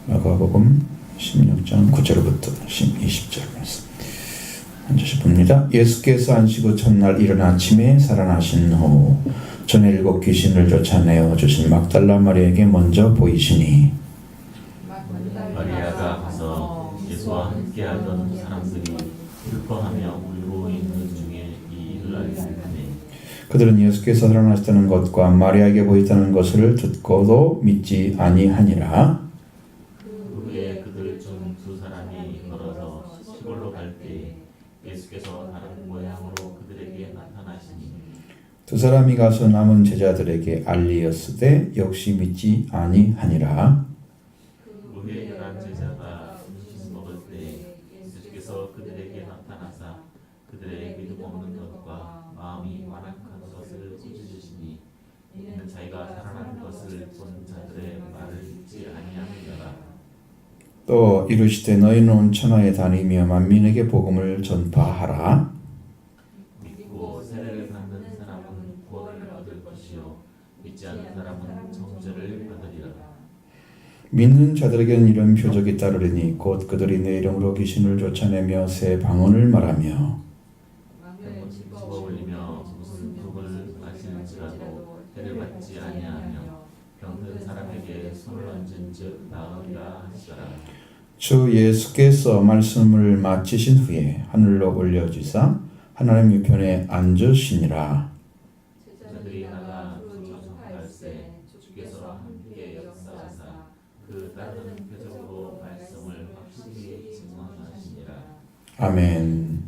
마가복음 16장 9절부터 20절 말씀. 앉으시 봅니다. 예수께서 안식후 첫날 이른 아침에 살아나신 후 전에 7 귀신을 쫓아내어 주신 막달라 마리아에게 먼저 보이시니 마리아가 가서 예수와 함께하던 사람들이 슬퍼하며 울고 있는 중에 이 일을 알겠네. 그들은 예수께서 살아나셨다는 것과 마리아에게 보였다는 것을 듣고도 믿지 아니하니라. 그 후에 그들 중 2 사람이 걸어서 시골로 갈 때 예수께서 다른 모양으로 그들에게 나타나시니 2 사람이 가서 남은 제자들에게 알리었으되 역시 믿지 아니하니라. 그 후에 11 제자가 음식 먹을 때 예수께서 그들에게 나타나사 그들의 믿음 없는 것과 마음이 완악한 것을 꾸짖으시니 이는 자기가 살아난 것을 본 자들의 말을 듣지 아니하느니라. 또 이르시되 너희는 온 천하에 다니며 만민에게 복음을 전파하라. 믿고 세례를 받는 사람은 구원을 얻을 것이요 믿지 않는 사람은 정죄를 받으리라. 믿는 자들에게는 이런 표적이 따르리니 곧 그들이 내 이름으로 귀신을 쫓아내며 새 방언을 말하며 집어 올리며 무슨 독을 마시는지라도 해를 받지 아니하며 병든 사람에게 손을 얹은즉 나으리라 하시더라. 주 예수께서 말씀을 마치신 후에 하늘로 올려지사 하나님 우편에 앉으시니라. 제자들이 나가 주 전할세 주께서 함께 역사하사 그 따르는 표적으로 말씀을 확실히 증언하시니라. 아멘.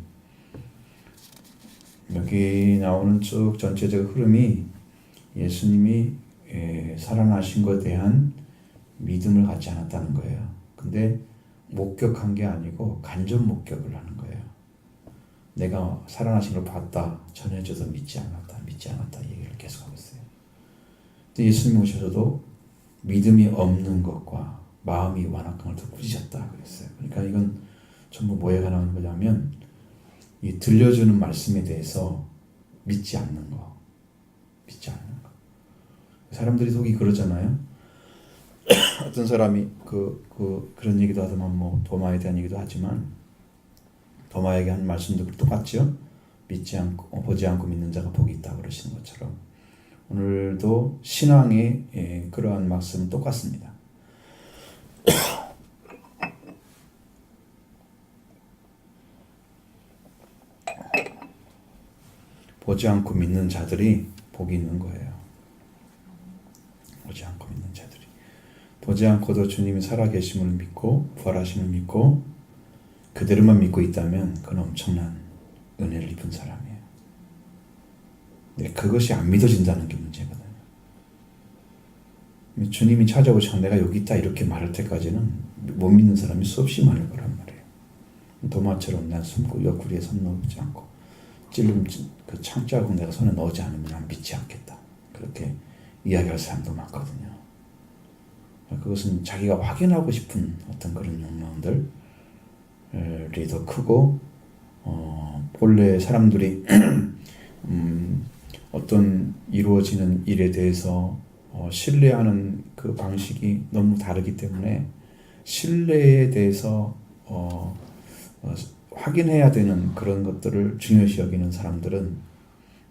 여기 나오는 쭉 전체적 흐름이 예수님이 살아나신 것에 대한 믿음을 갖지 않았다는 거예요. 근데 목격한 게 아니고 간접 목격을 하는 거예요. 내가 살아나신 걸 봤다, 전해져도 믿지 않았다 얘기를 계속하고 있어요. 근데 예수님 오셔서도 믿음이 없는 것과 마음이 완악한 걸 더 꾸짖었다 그랬어요. 그러니까 이건 전부 뭐에 관한 거냐면 이 들려주는 말씀에 대해서 믿지 않는 거. 사람들이 속이 그러잖아요. 어떤 사람이 그런 얘기도 하더만 뭐 도마에 대한 얘기도 하지만 도마에게 한 말씀도 똑같죠. 믿지 않고 보지 않고 믿는 자가 복이 있다 그러시는 것처럼 오늘도 신앙의 그러한 말씀은 똑같습니다. 보지 않고 믿는 자들이 복이 있는 거예요. 보지 않고 믿는 자들이. 보지 않고도 주님이 살아계심을 믿고 부활하심을 믿고 그대로만 믿고 있다면 그건 엄청난 은혜를 입은 사람이에요. 근데 그것이 안 믿어진다는 게 문제거든요. 주님이 찾아오셔서 내가 여기 있다 이렇게 말할 때까지는 못 믿는 사람이 수없이 많을 거란 말이에요. 도마처럼 난 숨고 옆구리에 손 넣지 않고 찔름 그 창자국 내가 손에 넣지 않으면 난 믿지 않겠다. 그렇게 이야기할 사람도 많거든요. 그것은 자기가 확인하고 싶은 어떤 그런 욕망들이 더 크고 본래 사람들이 어떤 이루어지는 일에 대해서 신뢰하는 그 방식이 너무 다르기 때문에 신뢰에 대해서 확인해야 되는 그런 것들을 중요시 여기는 사람들은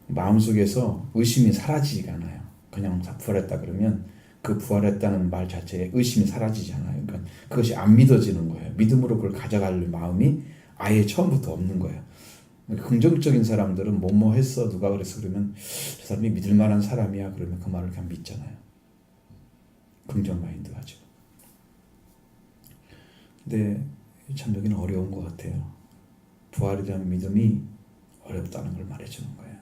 마음속에서 의심이 사라지지가 않아요. 그냥 부활했다 그러면 그 부활했다는 말 자체에 의심이 사라지지 않아요. 그러니까 그것이 안 믿어지는 거예요. 믿음으로 그걸 가져갈 마음이 아예 처음부터 없는 거예요. 긍정적인 사람들은 뭐뭐 했어 누가 그랬어 그러면 저 사람이 믿을 만한 사람이야 그러면 그 말을 그냥 믿잖아요. 긍정 마인드 가지고. 근데 참 여기는 어려운 것 같아요. 부활에 대한 믿음이 어렵다는 걸 말해주는 거예요.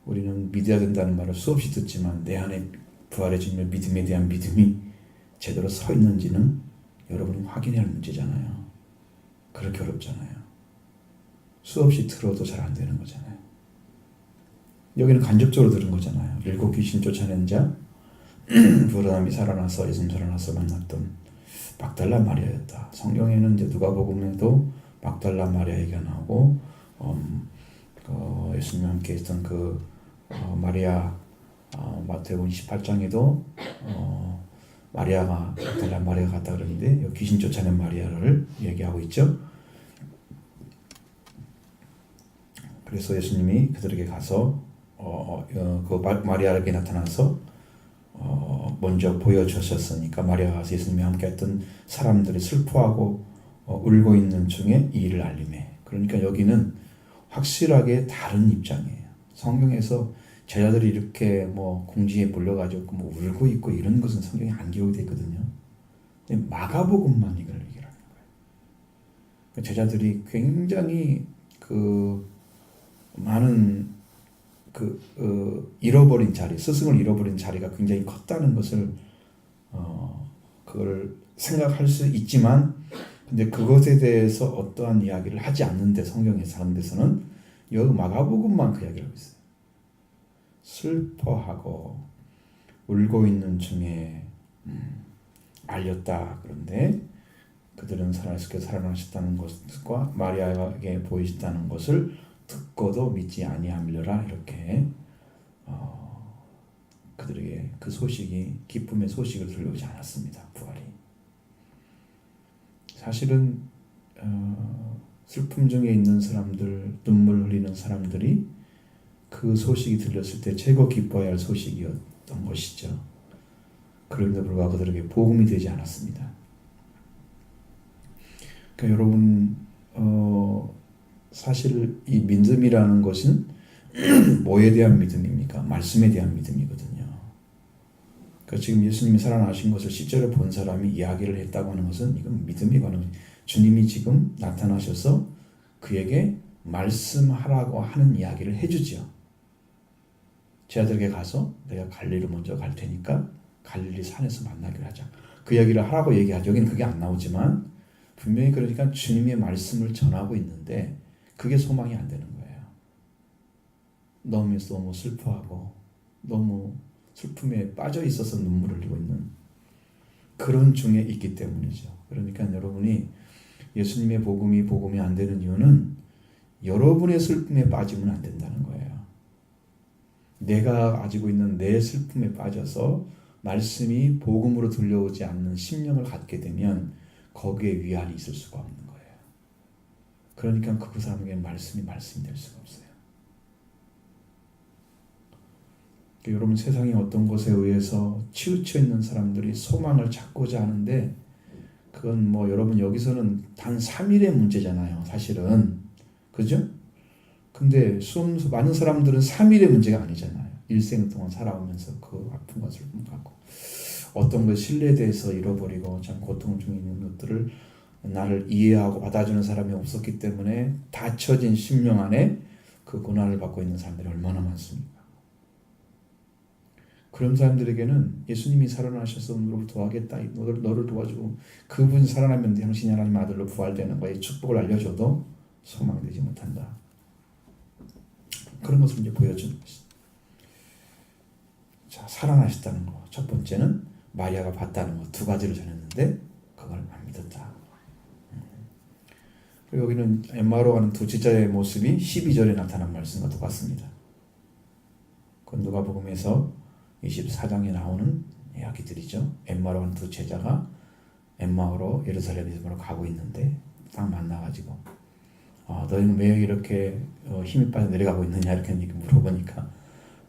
우리는 믿어야 된다는 말을 수없이 듣지만 내 안에 부활의 주님의 믿음에 대한 믿음이 제대로 서 있는지는 여러분이 확인해야 할 문제잖아요. 그렇게 어렵잖아요. 수없이 들어도 잘 안 되는 거잖아요. 여기는 간접적으로 들은 거잖아요. 7 귀신 쫓아낸 자, 부르담이 살아나서 예수님 살아나서 만났던 막달라 마리아였다. 성경에는 이제 누가복음에도 막달라 마리아 얘기가 나오고 예수님과 함께 있던 마리아 마태복음 28장에도 마리아가 막달라 마리아가 갔다 그러는데 귀신 쫓아낸 마리아를 얘기하고 있죠. 그래서 예수님이 그들에게 가서 마리아에게 나타나서 먼저 보여주셨으니까 마리아가 가서 예수님이 함께했던 사람들이 슬퍼하고 울고 있는 중에 이 일을 알림해. 그러니까 여기는 확실하게 다른 입장이에요. 성경에서 제자들이 이렇게 뭐 궁지에 몰려가지고 뭐 울고 있고 이런 것은 성경에 안 기록되어 있거든요. 근데 마가복음만 이걸 얘기하는 거예요. 제자들이 굉장히 많은 잃어버린 자리, 스승을 잃어버린 자리가 굉장히 컸다는 것을 그걸 생각할 수 있지만, 근데 그것에 대해서 어떠한 이야기를 하지 않는데 성경에 사는 데서는 여기 마가복음만 그 이야기를 하고 있어요. 슬퍼하고 울고 있는 중에 알렸다. 그런데 그들은 살아나셨다는 것과 마리아에게 보이셨다는 것을 듣고도 믿지 아니하밀려라. 이렇게 그들에게 그 소식이 기쁨의 소식을 들려오지 않았습니다. 부활이. 사실은 슬픔 중에 있는 사람들, 눈물 흘리는 사람들이 그 소식이 들렸을 때 최고 기뻐해야 할 소식이었던 것이죠. 그런데 불구하고 그들에게 복음이 되지 않았습니다. 그러니까 여러분 사실 이 믿음이라는 것은 뭐에 대한 믿음입니까? 말씀에 대한 믿음이거든요. 그러니까 지금 예수님이 살아나신 것을 실제로 본 사람이 이야기를 했다고 하는 것은 이건 믿음이 가는 거죠. 주님이 지금 나타나셔서 그에게 말씀하라고 하는 이야기를 해주죠. 제자들에게 가서 내가 갈릴리로 먼저 갈 테니까 갈릴리 산에서 만나기로 하자. 그 이야기를 하라고 얘기하죠. 여기는 그게 안 나오지만 분명히 그러니까 주님의 말씀을 전하고 있는데 그게 소망이 안 되는 거예요. 너무 슬퍼하고 너무 슬픔에 빠져 있어서 눈물을 흘리고 있는 그런 중에 있기 때문이죠. 그러니까 여러분이 예수님의 복음이 안 되는 이유는 여러분의 슬픔에 빠지면 안 된다는 거예요. 내가 가지고 있는 내 슬픔에 빠져서 말씀이 복음으로 들려오지 않는 심령을 갖게 되면 거기에 위안이 있을 수가 없는 거예요. 그러니까 그 사람에게 말씀이 될 수가 없어요. 여러분 세상의 어떤 것에 의해서 치우쳐 있는 사람들이 소망을 찾고자 하는데 그건 뭐 여러분 여기서는 단 3일의 문제잖아요. 사실은. 그죠? 근데 많은 사람들은 3일의 문제가 아니잖아요. 일생 동안 살아오면서 그 아픈 것을 갖고 어떤 것 신뢰에 대해서 잃어버리고 참 고통 중에 있는 것들을 나를 이해하고 받아주는 사람이 없었기 때문에 닫혀진 심령 안에 그 고난을 받고 있는 사람들이 얼마나 많습니까? 그런 사람들에게는 예수님이 살아나셔서 너를 도와겠다, 너를 도와주고 그분 살아나면 당신이 하나님 아들로 부활되는 거에 축복을 알려줘도 소망되지 못한다. 그런 것을 이제 보여주는 것이죠. 자, 살아나셨다는 거. 첫 번째는 마리아가 봤다는 거. 두 가지를 전했는데 그걸 안 믿었다. 그리고 여기는 엠마오로 가는 두 제자의 모습이 12절에 나타난 말씀과 똑같습니다. 그 누가복음에서 24장에 나오는 이야기들이죠. 엠마오로 가는 두 제자가 엠마오로 예루살렘으로 가고 있는데 딱 만나가지고 너희는 왜 이렇게 힘이 빠져 내려가고 있느냐 이렇게 물어보니까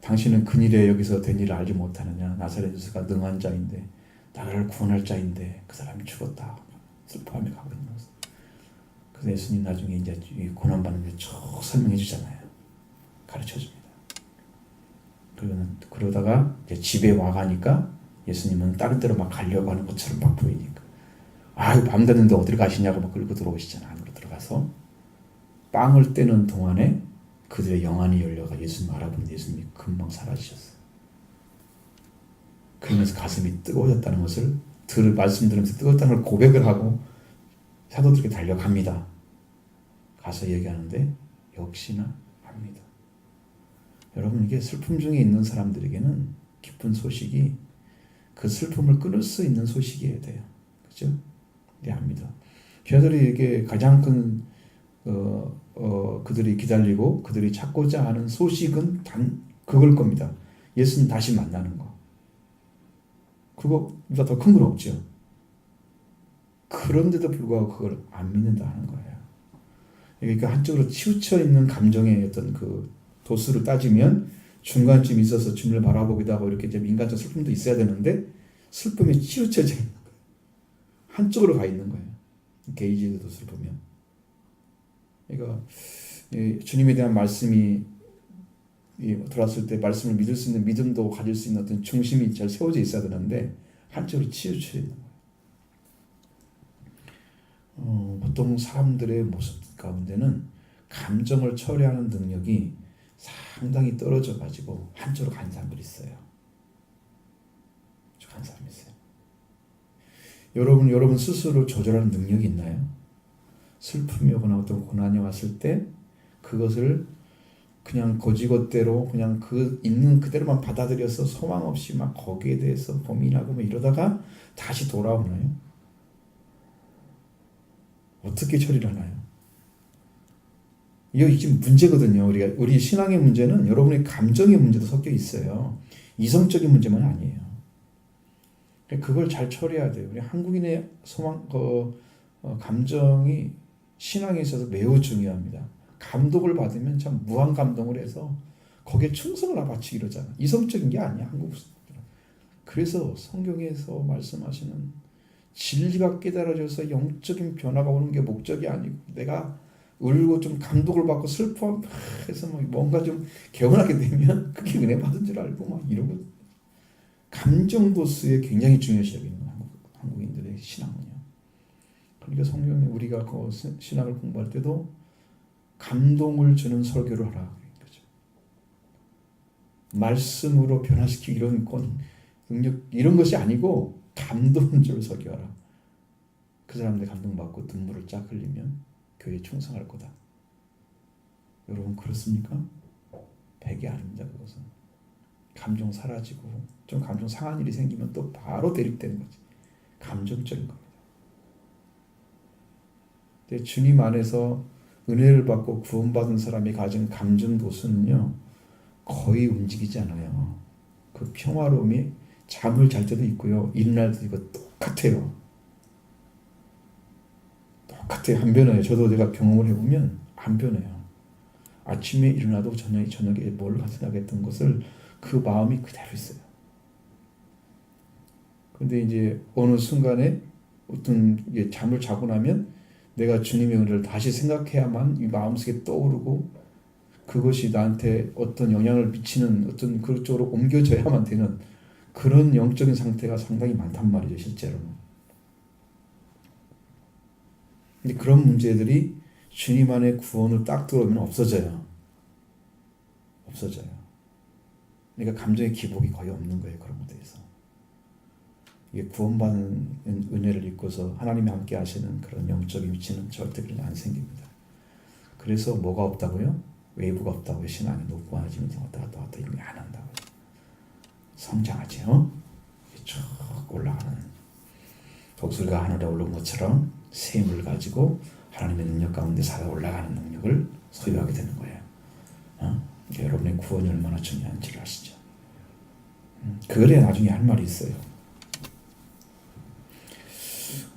당신은 근일에 여기서 된 일을 알지 못하느냐. 나사렛 예수가 능한 자인데 나를 구원할 자인데 그 사람이 죽었다. 슬퍼하며 가고 있는 것을. 그래서 예수님 나중에 이제 고난받는 게 쭉 설명해 주잖아요. 가르쳐 줍니다. 그러다가 이제 집에 와가니까 예수님은 다른 데로 막 가려고 하는 것처럼 막 보이니까 밤 됐는데 어디로 가시냐고 막 끌고 들어오시잖아. 안으로 들어가서 빵을 떼는 동안에 그들의 영안이 열려가 예수님 알아보는데 예수님이 금방 사라지셨어요. 그러면서 가슴이 뜨거워졌다는 것을 말씀 들으면서 뜨거웠다는 걸 고백을 하고 사도들에게 달려갑니다. 가서 얘기하는데 역시나 압니다. 여러분 이게 슬픔 중에 있는 사람들에게는 기쁜 소식이 그 슬픔을 끊을 수 있는 소식이어야 돼요. 그죠? 네, 압니다. 제자들이 이게 가장 큰 그들이 기다리고 그들이 찾고자 하는 소식은 단 그걸 겁니다. 예수님 다시 만나는 거. 그거보다 더 큰 건 없죠. 그런데도 불구하고 그걸 안 믿는다 하는 거예요. 그러니까 한쪽으로 치우쳐 있는 감정의 어떤 그 도수를 따지면 중간쯤 있어서 주님을 바라보기도 하고 이렇게 좀 인간적 슬픔도 있어야 되는데 슬픔에 치우쳐져 있는 거예요. 한쪽으로 가 있는 거예요. 게이지드 도수를 보면. 그러니까 주님에 대한 말씀이 들어왔을 때 말씀을 믿을 수 있는 믿음도 가질 수 있는 어떤 중심이 잘 세워져 있어야 되는데 한쪽으로 치우쳐 있는 거예요. 보통 사람들의 모습 가운데는 감정을 처리하는 능력이 상당히 떨어져 가지고 한쪽으로 간 사람들이 있어요. 간 사람이 있어요. 여러분 스스로 조절하는 능력이 있나요? 슬픔이 오거나 어떤 고난이 왔을 때 그것을 그냥 거지것대로 그냥 그 있는 그대로만 받아들여서 소망 없이 막 거기에 대해서 고민하고 뭐 이러다가 다시 돌아오나요? 어떻게 처리를 하나요? 이게 지금 문제거든요. 우리 신앙의 문제는 여러분의 감정의 문제도 섞여 있어요. 이성적인 문제만 아니에요. 그걸 잘 처리해야 돼요. 우리 한국인의 감정이 신앙에 있어서 매우 중요합니다. 감동을 받으면 참 무한 감동을 해서 거기에 충성을 바치기 이러잖아. 이성적인 게 아니야, 한국 사람들은. 그래서 성경에서 말씀하시는 진리가 깨달아져서 영적인 변화가 오는 게 목적이 아니고 내가 울고 좀 감동을 받고 슬퍼해서 뭔가 좀 개운하게 되면 그게 은혜 받은 줄 알고 막 이러고 감정 도수에 굉장히 중요시 여기는 한국인들의 신앙은요. 그러니까 성경에 우리가 그 신학을 공부할 때도 감동을 주는 설교를 하라 그죠. 말씀으로 변화시키기 이런 능력 이런 것이 아니고 감동을 주는 설교하라. 그 사람들 감동받고 눈물을 쫙 흘리면 교회에 충성할 거다. 여러분 그렇습니까? 백이 아닙니다. 그것은 감정 사라지고 좀 감정 상한 일이 생기면 또 바로 대립되는 거지. 감정적인 겁니다. 근데 주님 안에서 은혜를 받고 구원받은 사람이 가진 감정 도수는요 거의 움직이지 않아요. 그 평화로움이 잠을 잘 때도 있고요 일어날 때도 있고 똑같아요. 안 변해요. 저도 제가 경험을 해보면 안 변해요. 아침에 일어나도 저녁에 뭘 생각했던 것을 그 마음이 그대로 있어요. 근데 이제 어느 순간에 어떤 잠을 자고 나면 내가 주님의 은혜를 다시 생각해야만 이 마음속에 떠오르고 그것이 나한테 어떤 영향을 미치는 어떤 그쪽으로 옮겨져야만 되는 그런 영적인 상태가 상당히 많단 말이죠, 실제로는. 근데 그런 문제들이 주님 안에 구원을 딱 들어오면 없어져요. 그러니까 감정의 기복이 거의 없는 거예요. 그런 것에 대해서. 이게 구원받는 은혜를 입고서 하나님이 함께 하시는 그런 영적인 위치는 절대 그런 게 안 생깁니다. 그래서 뭐가 없다고요? 웨이브가 없다고요. 신앙이 높고 하나지면서 왔다 갔다 이런 게 안 한다고요. 성장하죠. 쭉 올라가는 독수리가 하늘에 오른 것처럼 샘을 가지고 하나님의 능력 가운데 살아 올라가는 능력을 소유하게 되는 거예요. 그러니까 여러분의 구원이 얼마나 중요한지를 아시죠? 그래 나중에 할 말이 있어요.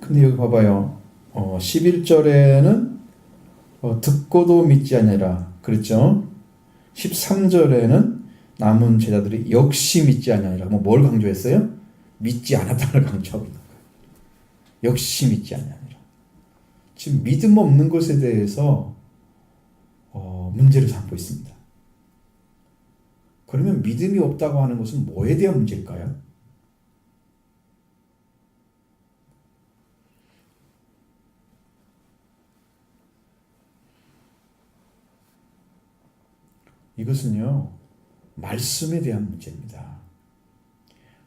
근데 여기 봐봐요. 11절에는 듣고도 믿지 아니하라 그랬죠. 13절에는 남은 제자들이 역시 믿지 아니하라. 뭘 강조했어요? 믿지 않았다는 걸 강조하고 있는 거예요. 역시 믿지 아니하라. 지금 믿음 없는 것에 대해서 문제를 삼고 있습니다. 그러면 믿음이 없다고 하는 것은 뭐에 대한 문제일까요? 이것은요, 말씀에 대한 문제입니다.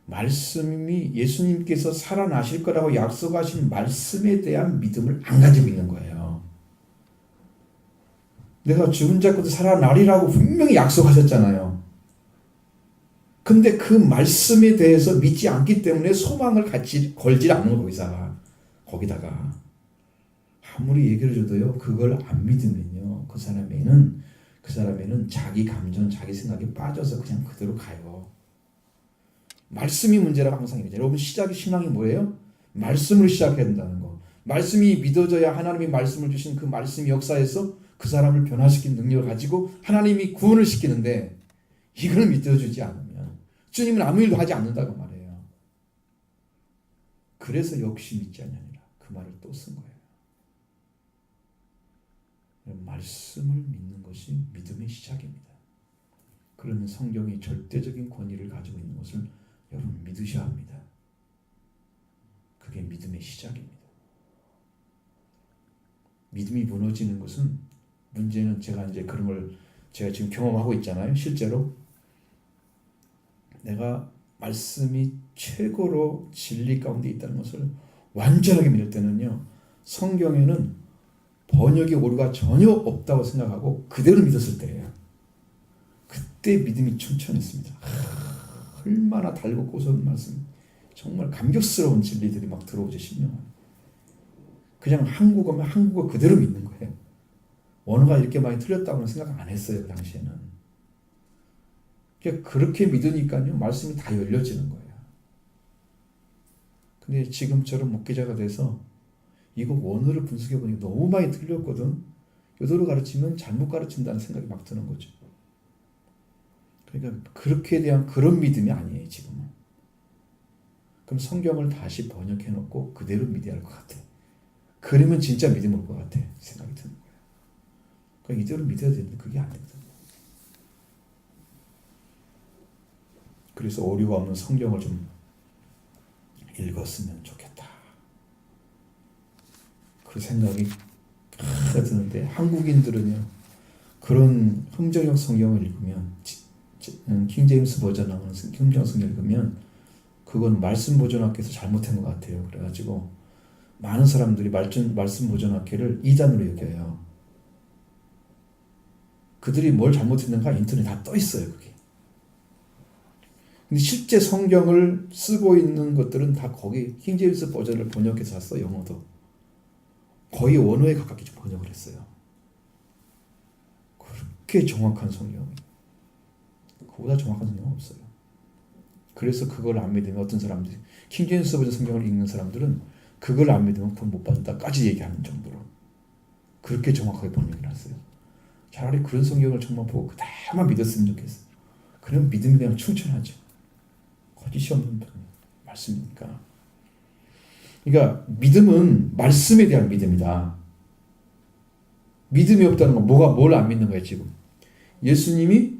말씀이 예수님께서 살아나실 거라고 약속하신 말씀에 대한 믿음을 안 가지고 있는 거예요. 내가 죽은 자 가운데 살아나리라고 분명히 약속하셨잖아요. 근데 그 말씀에 대해서 믿지 않기 때문에 소망을 걸지 않는 거기다가 아무리 얘기를 해줘도요, 그걸 안 믿으면요, 그 사람에는 자기 감정, 자기 생각에 빠져서 그냥 그대로 가요. 말씀이 문제라고 항상 얘기해요. 여러분 시작이 신앙이 뭐예요? 말씀으로 시작해야 된다는 거. 말씀이 믿어져야 하나님이 말씀을 주신 그 말씀 역사에서 그 사람을 변화시키는 능력을 가지고 하나님이 구원을 시키는데 이걸 믿어주지 않으면 주님은 아무 일도 하지 않는다고 말해요. 그래서 역시 믿지 않느니라 그 말을 또 쓴 거예요. 말씀을 믿는 것이 믿음의 시작입니다. 그러면 성경이 절대적인 권위를 가지고 있는 것을 여러분 믿으셔야 합니다. 그게 믿음의 시작입니다. 믿음이 무너지는 것은 문제는 제가 이제 그런 걸 제가 지금 경험하고 있잖아요. 실제로 내가 말씀이 최고로 진리 가운데 있다는 것을 완전하게 믿을 때는요. 성경에는 번역의 오류가 전혀 없다고 생각하고 그대로 믿었을 때예요. 그때 믿음이 충천했습니다. 얼마나 달고 고소한 말씀, 정말 감격스러운 진리들이 막 들어오죠. 신명은 그냥 한국어면 한국어 그대로 믿는 거예요. 언어가 이렇게 많이 틀렸다고는 생각 안 했어요. 그 당시에는. 그렇게 믿으니까요. 말씀이 다 열려지는 거예요. 근데 지금처럼 목회자가 돼서 이거 원어를 분석해 보니까 너무 많이 틀렸거든. 요대로 가르치면 잘못 가르친다는 생각이 막 드는 거죠. 그러니까 그렇게 대한 그런 믿음이 아니에요. 지금은. 그럼 성경을 다시 번역해 놓고 그대로 믿어야 할 것 같아. 그러면 진짜 믿음 올 것 같아. 생각이 드는 거예요. 그러니까 이대로 믿어야 되는데 그게 안 되거든요. 그래서 오류가 없는 성경을 좀 읽었으면 좋겠다. 그 생각이 드는데 한국인들은요. 그런 흥정역 성경을 읽으면 킹제임스 버전 나오는 흥정 성경 읽으면 그건 말씀 보존학교에서 잘못한 것 같아요. 그래가지고 많은 사람들이 말씀 보존학교를 이단으로 여겨요. 그들이 뭘 잘못했는가 인터넷에 다 떠 있어요. 그게. 근데 실제 성경을 쓰고 있는 것들은 다 거기 킹제임스 버전을 번역해서 써. 영어도 거의 원어에 가깝게 번역을 했어요. 그렇게 정확한 성경이 그보다 정확한 성경은 없어요. 그래서 그걸 안 믿으면 어떤 사람들이 킹제임스 버전 성경을 읽는 사람들은 그걸 안 믿으면 구원 못 받는다까지 얘기하는 정도로 그렇게 정확하게 번역을 했어요. 차라리 그런 성경을 정말 보고 그다만 믿었으면 좋겠어요. 그럼 믿음이 그냥 충천하죠. 거짓이 없는 말씀이니까. 그러니까 믿음은 말씀에 대한 믿음이다. 믿음이 없다는 건 뭘 안 믿는 거예요 지금? 예수님이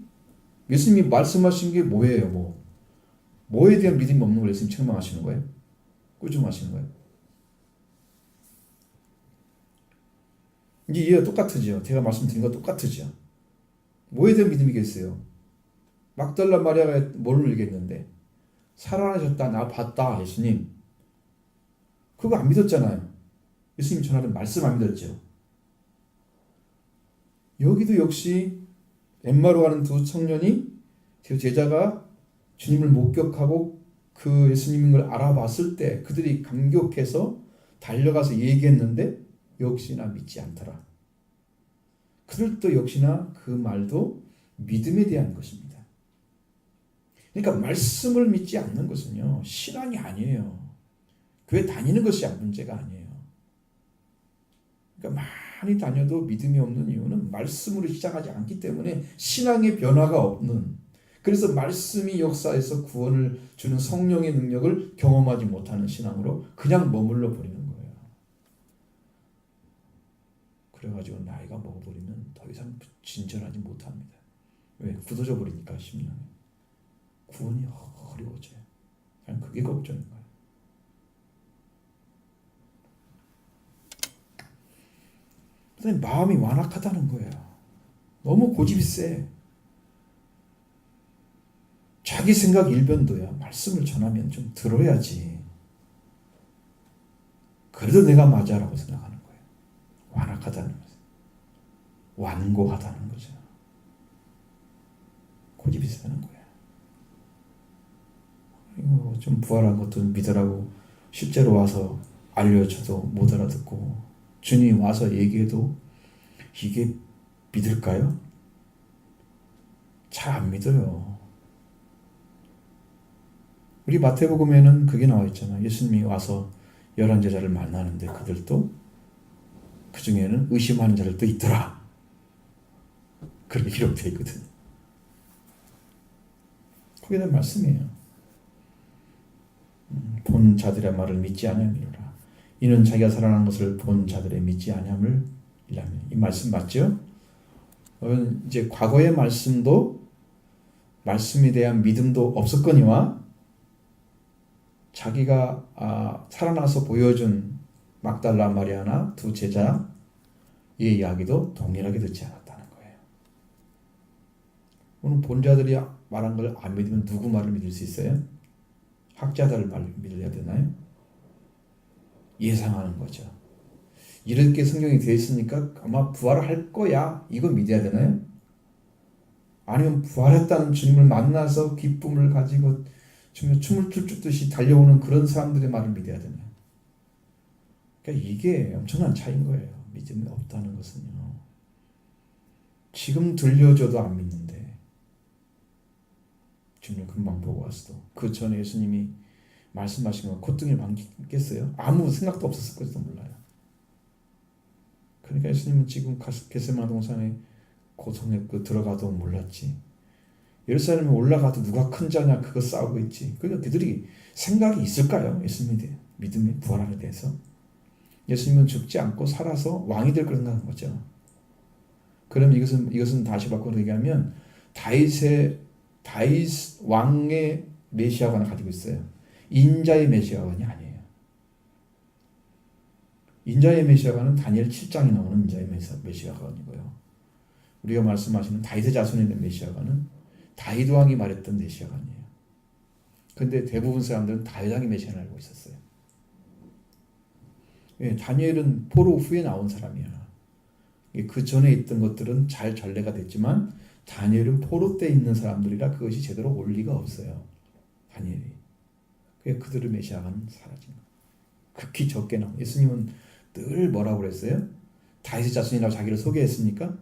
말씀하신 게 뭐예요? 뭐에 대한 믿음이 없는 걸 예수님 책망하시는 거예요? 꾸중하시는 거예요? 이제 이해가 똑같으죠. 제가 말씀드린 거 똑같으죠. 뭐에 대한 믿음이겠어요? 막달라 마리아가 뭘 읽겠는데 살아나셨다 나 봤다 예수님 그거 안 믿었잖아요. 예수님 전하는 말씀 안 믿었죠. 여기도 역시 엠마로 가는 두 청년이 제자가 주님을 목격하고 그 예수님인 걸 알아봤을 때 그들이 감격해서 달려가서 얘기했는데 역시나 믿지 않더라. 그들도 역시나 그 말도 믿음에 대한 것입니다. 그러니까 말씀을 믿지 않는 것은요 신앙이 아니에요. 교회 다니는 것이 문제가 아니에요. 그러니까 많이 다녀도 믿음이 없는 이유는 말씀으로 시작하지 않기 때문에 신앙의 변화가 없는 그래서 말씀이 역사에서 구원을 주는 성령의 능력을 경험하지 못하는 신앙으로 그냥 머물러 버리는 거예요. 그래가지고 나이가 먹어버리면 더 이상 진전하지 못합니다. 왜? 굳어져 버리니까 심령이. 구원이 어려워져요. 그냥 그게 걱정인 거예요. 그다음에 마음이 완악하다는 거예요. 너무 고집이 세. 자기 생각 일변도야. 말씀을 전하면 좀 들어야지. 그래도 내가 맞아라고 생각하는 거예요. 완악하다는 거죠. 완고하다는 거죠. 고집이 세는 거예요. 이거 좀 부활한 것도 믿으라고 실제로 와서 알려줘도 못 알아듣고 주님 와서 얘기해도 이게 믿을까요? 잘 안 믿어요. 우리 마태복음에는 그게 나와 있잖아요. 예수님이 와서 11제자를 만나는데 그들도 그 중에는 의심하는 자들도 있더라. 그렇게 기록되어 있거든. 거기에 대한 말씀이에요. 본 자들의 말을 믿지 아니함이로라. 이는 자기가 살아난 것을 본 자들의 믿지 아니함을 일하며. 이 말씀 맞죠? 이제 과거의 말씀도 말씀에 대한 믿음도 없었거니와 자기가 살아나서 보여준 막달라 마리아나 두 제자의 이야기도 동일하게 듣지 않았다는 거예요. 오늘 본자들이 말한 걸 안 믿으면 누구 말을 믿을 수 있어요? 학자들 말을 믿어야 되나요? 예상하는 거죠. 이렇게 성경이 되어 있으니까 아마 부활을 할 거야. 이거 믿어야 되나요? 아니면 부활했다는 주님을 만나서 기쁨을 가지고 춤을 추듯이 달려오는 그런 사람들의 말을 믿어야 되나요? 그러니까 이게 엄청난 차이인 거예요. 믿음이 없다는 것은요. 지금 들려줘도 안 믿는데 주님을 금방 보고 왔어도 그 전에 예수님이 말씀하신 건 콧등에 반겼겠어요? 아무 생각도 없었을 것도 몰라요. 그러니까 예수님은 지금 겟세마네 동산에 고통에 들어가도 몰랐지. 예루살렘에 올라가도 누가 큰 자냐 그거 싸우고 있지. 그러니까 그들이 생각이 있을까요? 예수님에 대해 믿음의 부활에 대해서. 예수님은 죽지 않고 살아서 왕이 될 거라고 생각한 거죠. 그럼 이것은 다시 바꿔 얘기하면 다윗 왕의 메시아관을 가지고 있어요. 인자의 메시아관이 아니에요. 인자의 메시아관은 다니엘 7장에 나오는 인자의 메시아관이고요. 우리가 말씀하시는 다윗의 자손에 대한 메시아관은 다윗 왕이 말했던 메시아관이에요. 그런데 대부분 사람들은 다윗 왕의 메시아를 알고 있었어요. 예, 다니엘은 포로 후에 나온 사람이야. 그 전에 있던 것들은 잘 전래가 됐지만 다니엘은 포로 때 있는 사람들이라 그것이 제대로 올 리가 없어요. 다니엘이. 그래서 그들의 메시아관은 사라진 거예요. 극히 적게 나온. 예수님은 늘 뭐라고 그랬어요? 다윗의 자손이라고 자기를 소개했습니까?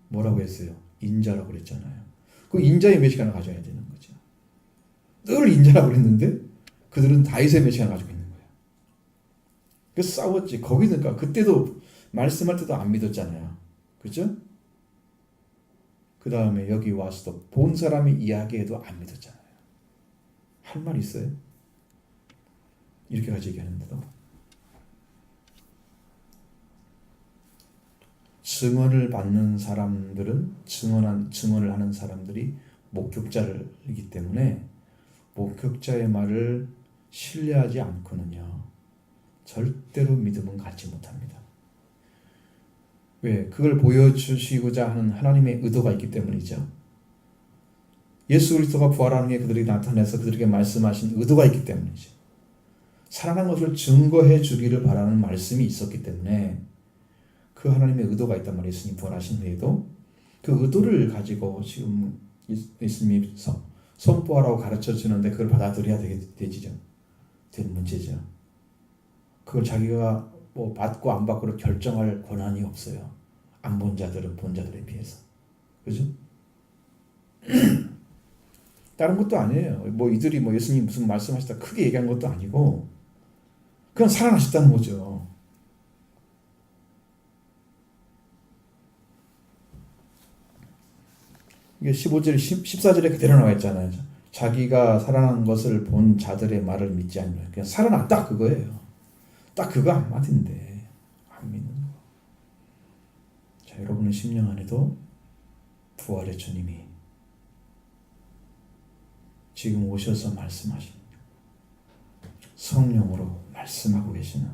뭐라고 했어요? 인자라고 그랬잖아요. 그 인자의 메시아를 가져야 되는 거죠. 늘 인자라고 그랬는데 그들은 다윗의 메시아를 가지고 있는 거예요. 그래서 싸웠지. 거기니까 그때도 말씀할 때도 안 믿었잖아요. 그렇죠? 그 다음에 여기 와서도 본 사람이 이야기해도 안 믿었잖아요. 할 말 있어요? 이렇게까지 얘기하는데도 증언을 받는 사람들은 증언을 하는 사람들이 목격자이기 때문에 목격자의 말을 신뢰하지 않고는요 절대로 믿음은 갖지 못합니다. 왜? 그걸 보여주시고자 하는 하나님의 의도가 있기 때문이죠. 예수 그리스도가 부활하는 게 그들이 나타내서 그들에게 말씀하신 의도가 있기 때문이죠. 살아난 것을 증거해 주기를 바라는 말씀이 있었기 때문에 그 하나님의 의도가 있단 말이에요. 예수님 부활하신 후에도 그 의도를 가지고 지금 예수님이 선포하라고 가르쳐 주는데 그걸 받아들여야 되지죠. 된 문제죠. 그걸 자기가 뭐 받고 안 받고를 결정할 권한이 없어요. 안 본 자들은 본 자들에 비해서. 그죠? 다른 것도 아니에요. 뭐 이들이 뭐 예수님 무슨 말씀하시다 크게 얘기한 것도 아니고 그냥 살아나셨다는 거죠. 이게 15절, 14절에 그대로 나와 있잖아요. 자기가 살아난 것을 본 자들의 말을 믿지 않으면 그냥 살아났다 그거예요. 딱 그거 한마디인데 안 믿는 거. 자, 여러분의 심령 안에도 부활의 주님이 지금 오셔서 말씀하십니다. 성령으로 말씀하고 계시는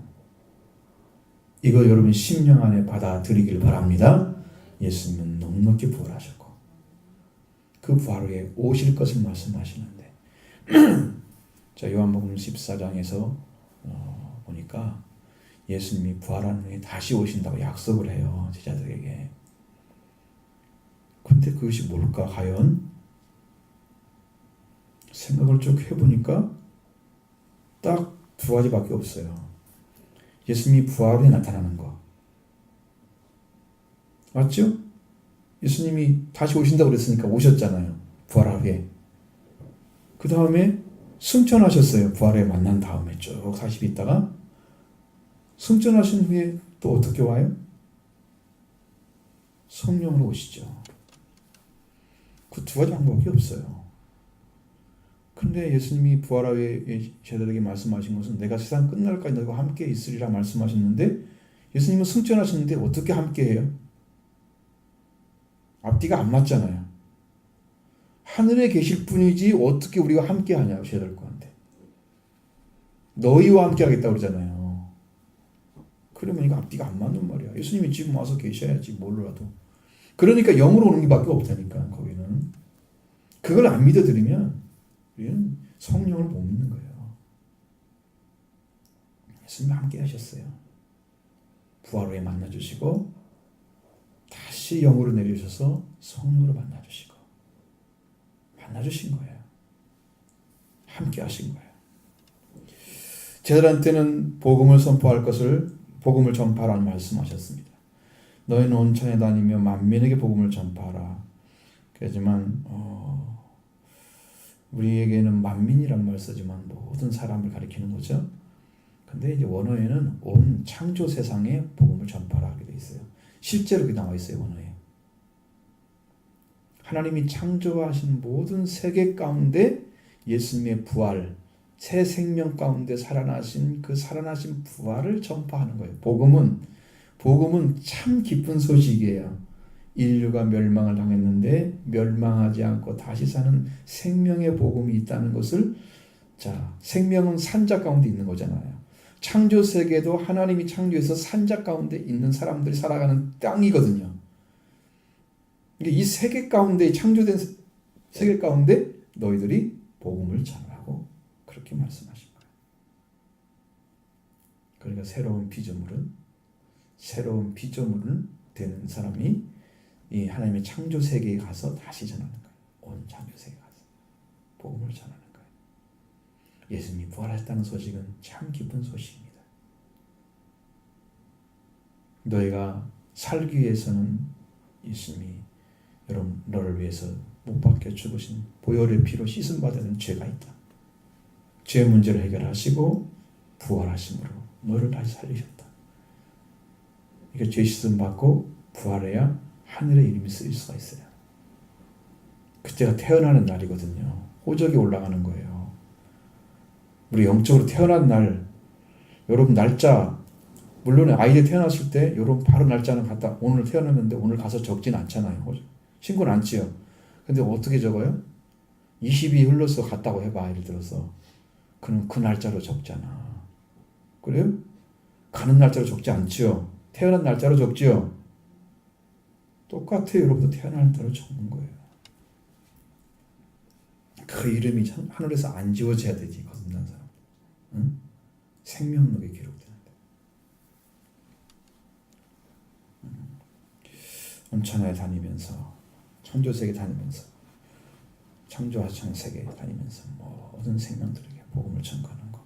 이거 여러분 심령 안에 받아들이길 바랍니다. 예수님은 넉넉히 부활하셨고 그 부활 후에 오실 것을 말씀하시는데 자, 요한복음 14장에서 보니까 예수님이 부활한 후에 다시 오신다고 약속을 해요. 제자들에게. 근데 그것이 뭘까 과연? 생각을 쭉 해보니까 딱 두 가지밖에 없어요. 예수님이 부활 후에 나타나는 거. 맞죠? 예수님이 다시 오신다고 그랬으니까 오셨잖아요. 부활 후에. 그 다음에 승천하셨어요. 부활에 만난 다음에 쭉 40 있다가 승천하신 후에 또 어떻게 와요? 성령으로 오시죠. 그 두 가지 방법이 없어요. 근데 예수님이 부활하에 제자들에게 말씀하신 것은 내가 세상 끝날까지 너희와 함께 있으리라 말씀하셨는데 예수님은 승천하셨는데 어떻게 함께 해요? 앞뒤가 안 맞잖아요. 하늘에 계실 분이지 어떻게 우리가 함께 하냐고 제자들한테. 너희와 함께 하겠다고 그러잖아요. 그러면 이거 앞뒤가 안 맞는 말이야. 예수님이 지금 와서 계셔야지 뭘로라도. 그러니까 영으로 오는 게 밖에 없다니까 거기는. 그걸 안 믿어드리면 우리는 성령을 못 믿는 거예요. 예수님이 함께 하셨어요. 부활 후에 만나주시고 다시 영으로 내려주셔서 성령으로 만나주시고 만나주신 거예요. 함께 하신 거예요. 제자들한테는 복음을 선포할 것을 복음을 전파라는 말씀하셨습니다. 너희는 온 천에 다니며 만민에게 복음을 전파하라. 그렇지만 우리에게는 만민이란 말 쓰지만 모든 사람을 가리키는 거죠. 근데 이제 원어에는 온 창조 세상에 복음을 전파하라 하게 돼 있어요. 실제로 그게 나와 있어요, 원어에. 하나님이 창조하신 모든 세계 가운데 예수님의 부활, 새 생명 가운데 살아나신 그 살아나신 부활을 전파하는 거예요. 복음은 참 기쁜 소식이에요. 인류가 멸망을 당했는데 멸망하지 않고 다시 사는 생명의 복음이 있다는 것을 생명은 산자 가운데 있는 거잖아요. 창조 세계도 하나님이 창조해서 산자 가운데 있는 사람들이 살아가는 땅이거든요. 이 세계 가운데 창조된 세계 가운데 너희들이 복음을 전하라고 그렇게 말씀하신 거예요. 그러니까 새로운 피조물은 되는 사람이 이 하나님의 창조 세계에 가서 다시 전하는 거예요. 온 창조 세계에 가서 복음을 전하는 거예요. 예수님이 부활하셨다는 소식은 참 기쁜 소식입니다. 너희가 살기 위해서는 예수님이 너를 위해서 못 박혀 죽으신 보혈의 피로 씻음 받는 죄가 있다. 죄 문제를 해결하시고 부활하심으로 너를 다시 살리셨다. 이게 죄 씻음 받고 부활해야 하늘에 이름이 쓰일 수가 있어요. 그때가 태어나는 날이거든요. 호적이 올라가는 거예요. 우리 영적으로 태어난 날, 여러분 날짜, 물론 아이들 태어났을 때 여러분 바로 날짜는 갖다 오늘 태어났는데 오늘 가서 적진 않잖아요. 신고는 않지요. 근데 어떻게 적어요? 20이 흘러서 갔다고 해봐. 예를 들어서 그럼 그 날짜로 적잖아. 그래요? 가는 날짜로 적지 않지요. 태어난 날짜로 적지요. 똑같아요. 여러분도 태어난 대로 적는 거예요. 그 이름이 참 하늘에서 안 지워져야 되지. 거듭난 사람. 응? 생명록에 기록되는데. 온천하에 다니면서 천조세계 다니면서 창조하천 세계 다니면서 모든 생명들에게 복음을 전가하는 거.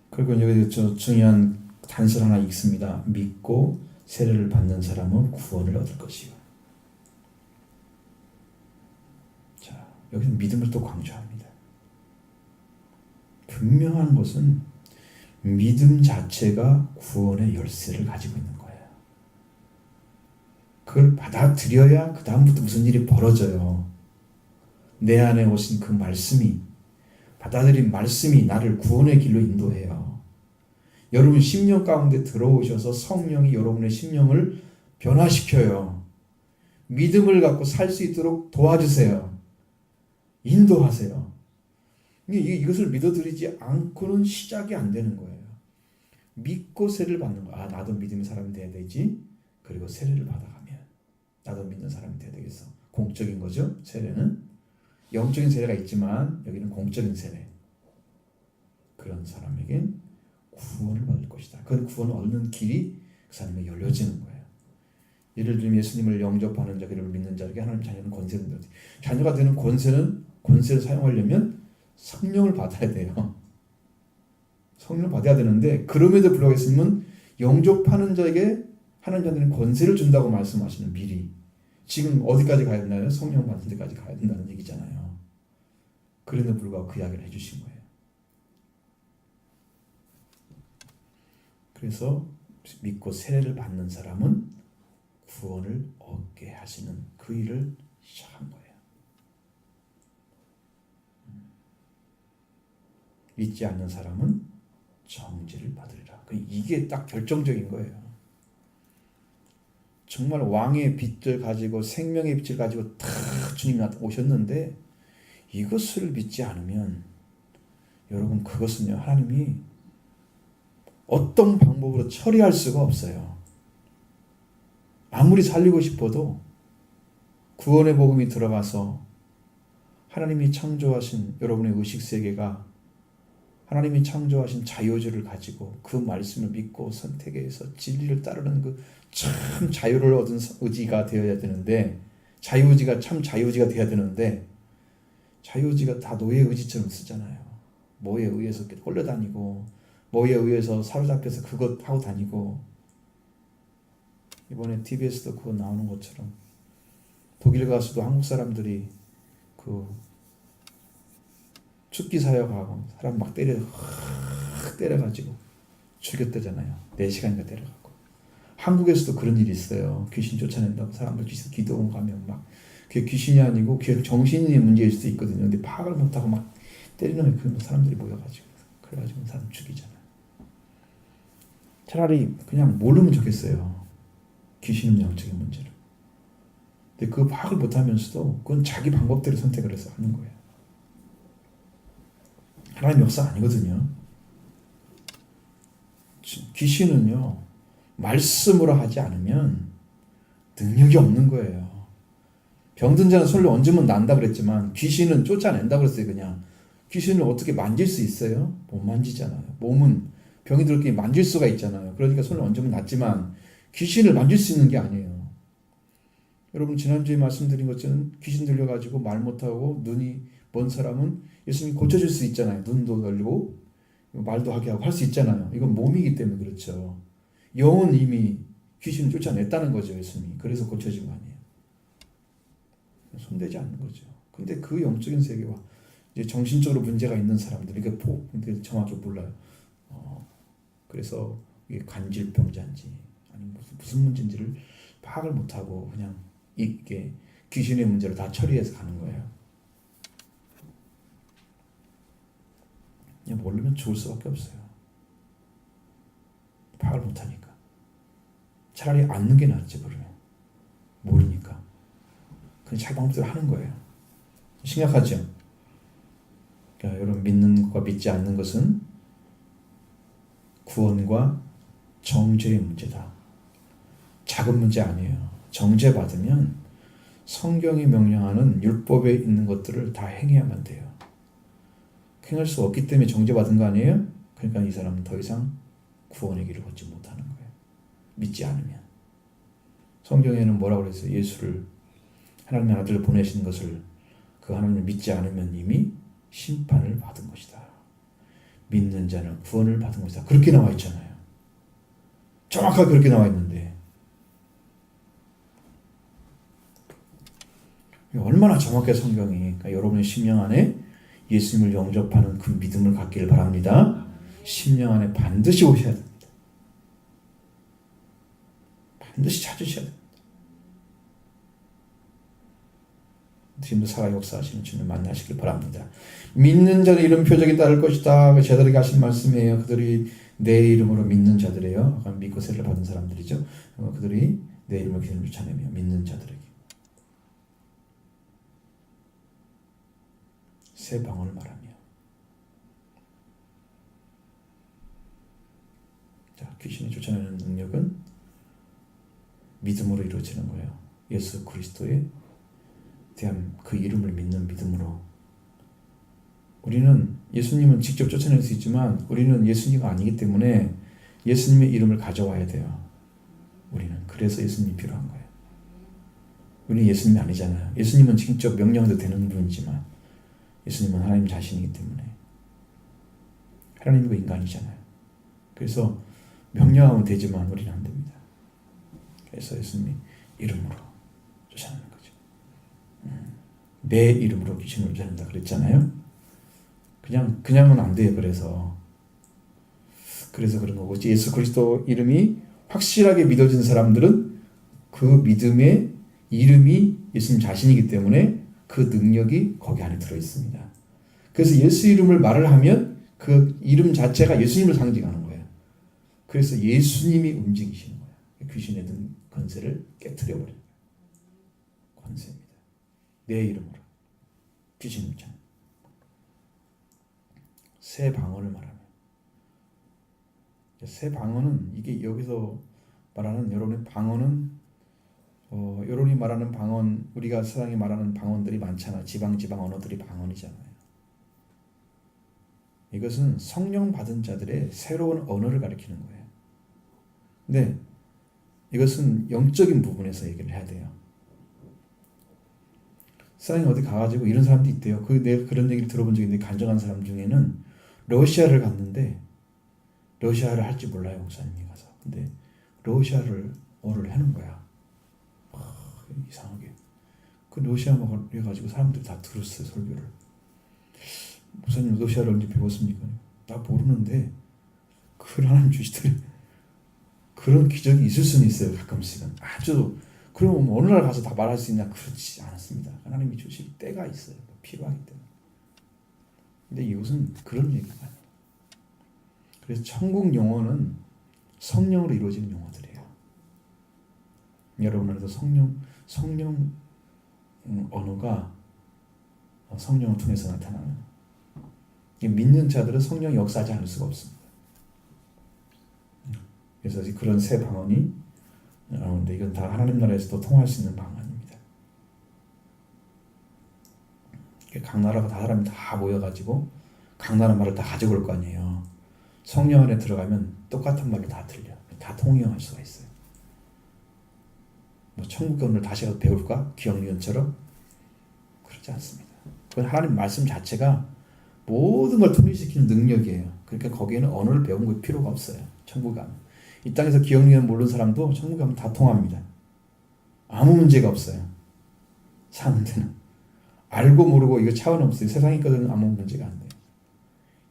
그리고 여기 중요한 단서 하나 읽습니다. 믿고 세례를 받는 사람은 구원을 얻을 것이요. 자, 여기서 믿음을 또 강조합니다. 분명한 것은 믿음 자체가 구원의 열쇠를 가지고 있는 거예요. 그걸 받아들여야 그 다음부터 무슨 일이 벌어져요. 내 안에 오신 그 말씀이, 받아들인 말씀이 나를 구원의 길로 인도해요. 여러분 심령 가운데 들어오셔서 성령이 여러분의 심령을 변화시켜요. 믿음을 갖고 살 수 있도록 도와주세요. 인도하세요. 이것을 믿어드리지 않고는 시작이 안 되는 거예요. 믿고 세례를 받는 거야. 나도 믿음의 사람이 돼야 되지. 그리고 세례를 받아가면 나도 믿는 사람이 돼야 되겠어. 공적인 거죠. 세례는 영적인 세례가 있지만 여기는 공적인 세례. 그런 사람에겐 구원을 받을 것이다. 그 구원을 얻는 길이 그 사람에게 열려지는 거예요. 예를 들면 예수님을 영접하는 자, 그를 믿는 자에게 하나님 자녀는 권세를 받는다. 자녀가 되는 권세를 사용하려면 성령을 받아야 돼요. 성령을 받아야 되는데 그럼에도 불구하고 예수님은 영접하는 자에게 하나님 자녀는 권세를 준다고 말씀하시는 미리. 지금 어디까지 가야 되나요? 성령 받는 데까지 가야 된다는 얘기잖아요. 그런데 불구하고 그 이야기를 해주신 거예요. 그래서 믿고 세례를 받는 사람은 구원을 얻게 하시는 그 일을 시작한 거예요. 믿지 않는 사람은 정죄를 받으리라. 이게 딱 결정적인 거예요. 정말 왕의 빛을 가지고 생명의 빛을 가지고 다 주님이 오셨는데 이것을 믿지 않으면 여러분 그것은요 하나님이 어떤 방법으로 처리할 수가 없어요. 아무리 살리고 싶어도 구원의 복음이 들어가서 하나님이 창조하신 여러분의 의식세계가 하나님이 창조하신 자유의지를 가지고 그 말씀을 믿고 선택해서 진리를 따르는 그 참 자유를 얻은 의지가 되어야 되는데 자유의지가 참 자유의지가 되어야 되는데 자유의지가 다 노예의 의지처럼 쓰잖아요. 뭐에 의해서 홀려다니고 뭐에 의해서 사로잡혀서 그것 하고 다니고 이번에 TV에서도 그거 나오는 것처럼 독일 가서도 한국 사람들이 그 축기 사역하고 사람 막 때려가지고 죽였대잖아요. 4시간인가 때려갖고. 한국에서도 그런 일이 있어요. 귀신 쫓아낸다고 사람들 귀신 기도원 가면 막 그게 귀신이 아니고 그게 정신이 문제일 수도 있거든요. 근데 파악을 못하고 막 때리는 그 사람들이 모여가지고 그래가지고 사람 죽이잖아요. 차라리 그냥 모르면 좋겠어요. 귀신은 영적인 문제를. 근데 그 파악을 못하면서도 그건 자기 방법대로 선택을 해서 하는 거예요. 하나님 역사 아니거든요. 귀신은요 말씀으로 하지 않으면 능력이 없는 거예요. 병든 자는 솔로 얹으면 난다 그랬지만 귀신은 쫓아낸다 그랬어요. 그냥 귀신을 어떻게 만질 수 있어요? 못 만지잖아요. 몸은 병이 들었기 만질 수가 있잖아요. 그러니까 손을 얹으면 낫지만 귀신을 만질 수 있는 게 아니에요. 여러분 지난주에 말씀드린 것처럼 귀신 들려가지고 말 못하고 눈이 먼 사람은 예수님이 고쳐줄 수 있잖아요. 눈도 열리고 말도 하게 하고 할 수 있잖아요. 이건 몸이기 때문에 그렇죠. 영은 이미 귀신을 쫓아냈다는 거죠. 예수님이. 그래서 고쳐진 거 아니에요. 손대지 않는 거죠. 근데 그 영적인 세계와 이제 정신적으로 문제가 있는 사람들 이게 근데 정확히 몰라요. 그래서 이게 간질병자인지 아니면 무슨 문제인지를 파악을 못하고 그냥 이게 귀신의 문제로 다 처리해서 가는 거예요. 그냥 모르면 죽을 수밖에 없어요. 파악을 못하니까. 차라리 앉는 게 낫지 그러면. 모르니까. 그냥 자기 방법대로 하는 거예요. 심각하죠? 그러니까 여러분 믿는 것과 믿지 않는 것은 구원과 정죄의 문제다. 작은 문제 아니에요. 정죄받으면 성경이 명령하는 율법에 있는 것들을 다 행해야만 돼요. 행할 수 없기 때문에 정죄받은 거 아니에요? 그러니까 이 사람은 더 이상 구원의 길을 걷지 못하는 거예요. 믿지 않으면. 성경에는 뭐라고 그랬어요? 예수를 하나님의 아들을 보내신 것을 그 하나님을 믿지 않으면 이미 심판을 받은 것이다. 믿는 자는 구원을 받은 것이다. 그렇게 나와 있잖아요. 정확하게 그렇게 나와 있는데 얼마나 정확해 성경이. 그러니까 여러분의 심령 안에 예수님을 영접하는 그 믿음을 갖기를 바랍니다. 심령 안에 반드시 오셔야 됩니다. 반드시 찾으셔야 됩니다. 지금도 살아 역사하시는 주님 만나시길 바랍니다. 믿는 자는 이런 표적이 따를 것이다. 제자들에게 하신 말씀이에요. 그들이 내 이름으로 믿는 자들이에요. 믿고 세례를 받은 사람들이죠. 그들이 내 이름으로 기름을 쫓아내며 믿는 자들에게 새 방언을 말하며. 자, 귀신이 쫓아내는 능력은 믿음으로 이루어지는 거예요. 예수 그리스도에 대한 그 이름을 믿는 믿음으로. 우리는 예수님은 직접 쫓아낼 수 있지만 우리는 예수님이 아니기 때문에 예수님의 이름을 가져와야 돼요. 우리는 그래서 예수님이 필요한 거예요. 우리는 예수님이 아니잖아요. 예수님은 직접 명령해도 되는 분이지만 예수님은 하나님 자신이기 때문에 하나님과 인간이잖아요. 그래서 명령하면 되지만 우리는 안 됩니다. 그래서 예수님이 이름으로 쫓아내는 거죠. 내 이름으로 귀신을 쫓아낸다 그랬잖아요. 그냥은 안 돼요. 그래서 그런 거고, 예수 그리스도 이름이 확실하게 믿어진 사람들은 그 믿음의 이름이 예수님 자신이기 때문에 그 능력이 거기 안에 들어 있습니다. 그래서 예수 이름을 말을 하면 그 이름 자체가 예수님을 상징하는 거예요. 그래서 예수님이 움직이시는 거예요. 귀신의 권세를 깨트려 버리는 권세입니다. 내 이름으로 귀신 쫓아. 새 방언을 말하면, 새 방언은 이게 여기서 말하는 여러분의 방언은 여러분이 말하는 방언, 우리가 세상에 말하는 방언들이 많잖아. 지방 언어들이 방언이잖아요. 이것은 성령 받은 자들의 새로운 언어를 가리키는 거예요. 근데 이것은 영적인 부분에서 얘기를 해야 돼요. 세상에 어디 가가지고 이런 사람도 있대요. 내가 그런 얘기를 들어본 적이 있는데, 간증한 사람 중에는 러시아를 갔는데 러시아를 할 줄 몰라요, 목사님이 가서. 근데 러시아를 하는 거야. 이상하게. 그 러시아 막 해가지고 사람들이 다 들었어요, 설교를. 목사님 러시아를 언제 배웠습니까? 나 모르는데 그걸 하나님 주시더래. 그런 기적이 있을 수는 있어요, 가끔씩은. 아주. 그럼 어느 날 가서 다 말할 수 있냐? 그렇지 않습니다. 하나님이 주실 때가 있어요. 필요하기 때문에. 근데 이것은 그런 얘기가 아니에요. 그래서 천국 용어는 성령으로 이루어지는 용어들이에요. 여러분들도 성령 언어가 성령을 통해서 나타나는. 믿는 자들은 성령이 역사하지 않을 수가 없습니다. 그래서 그런 새 방언이 나오는데, 이건 다 하나님 나라에서도 통할 수 있는 방언입니다. 각 나라가 다 사람이 다 모여가지고 각 나라 말을 다 가지고 올 거 아니에요. 성령 안에 들어가면 똑같은 말로 다 들려. 다 통용할 수가 있어요. 뭐 천국 언어를 다시 가서 배울까? 기억리언처럼? 그렇지 않습니다. 그건 하나님 말씀 자체가 모든 걸 통일시키는 능력이에요. 그러니까 거기에는 언어를 배운 거 필요가 없어요. 천국 가면. 이 땅에서 기억리언 모르는 사람도 천국 가면 다 통합니다. 아무 문제가 없어요. 사는 데는. 알고 모르고 이거 차원 없어요. 세상에 있거든 아무 문제가 안 돼요.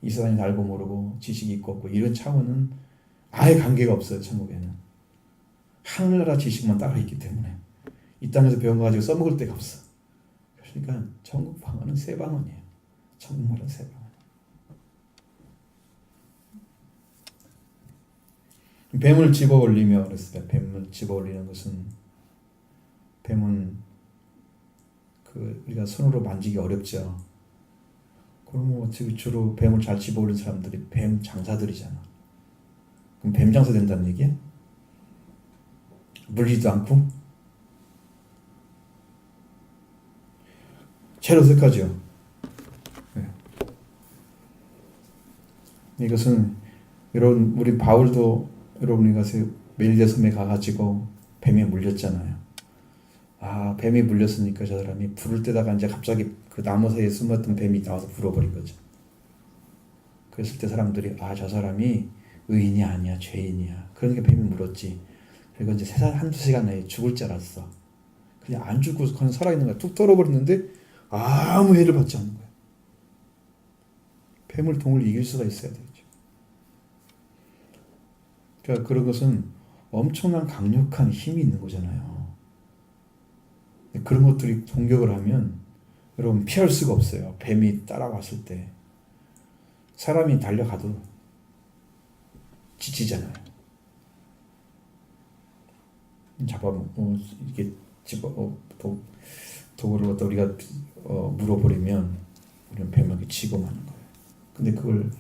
이 세상에서 알고 모르고 지식이 있고 없고 이런 차원은 아예 관계가 없어요. 천국에는. 하늘나라 지식만 따로 있기 때문에 이 땅에서 배운 거 가지고 써먹을 데가 없어. 그러니까 천국 방언은 새 방언이에요. 천국말은 새 방언. 뱀을 집어 올리며 그랬을 때, 뱀을 집어 올리는 것은, 뱀은 우리가 손으로 만지기 어렵죠. 그럼 주로 뱀을 잘 집어 올리는 사람들이 뱀 장사들이잖아. 그럼 뱀 장사 된다는 얘기야? 물리지도 않고? 제일 어색하죠. 네. 이것은 여러분, 우리 바울도 여러분이 가서 멜리아 섬에 가가지고 뱀에 물렸잖아요. 뱀이 물렸으니까 저 사람이 부를 때다가 이제 갑자기 그 나무 사이에 숨었던 뱀이 나와서 불어버린 거죠. 그랬을 때 사람들이 저 사람이 의인이 아니야, 죄인이야. 그러니까 뱀이 물었지. 그리고 이제 한두 시간 내에 죽을 줄 알았어. 그냥 안 죽고 그냥 살아있는 거야. 뚝 떨어버렸는데 아무 해를 받지 않는 거야. 뱀을 동을 이길 수가 있어야 되죠. 그러니까 그런 것은 엄청난 강력한 힘이 있는 거잖아요. 그런 것들이 공격을 하면 여러분 피할 수가 없어요. 뱀이 따라왔을 때 사람이 달려가도 지치잖아요. 이렇게 도구를 갖다 우리가 물어버리면 우리는 뱀에게 치고 마는 거예요. 근데 그걸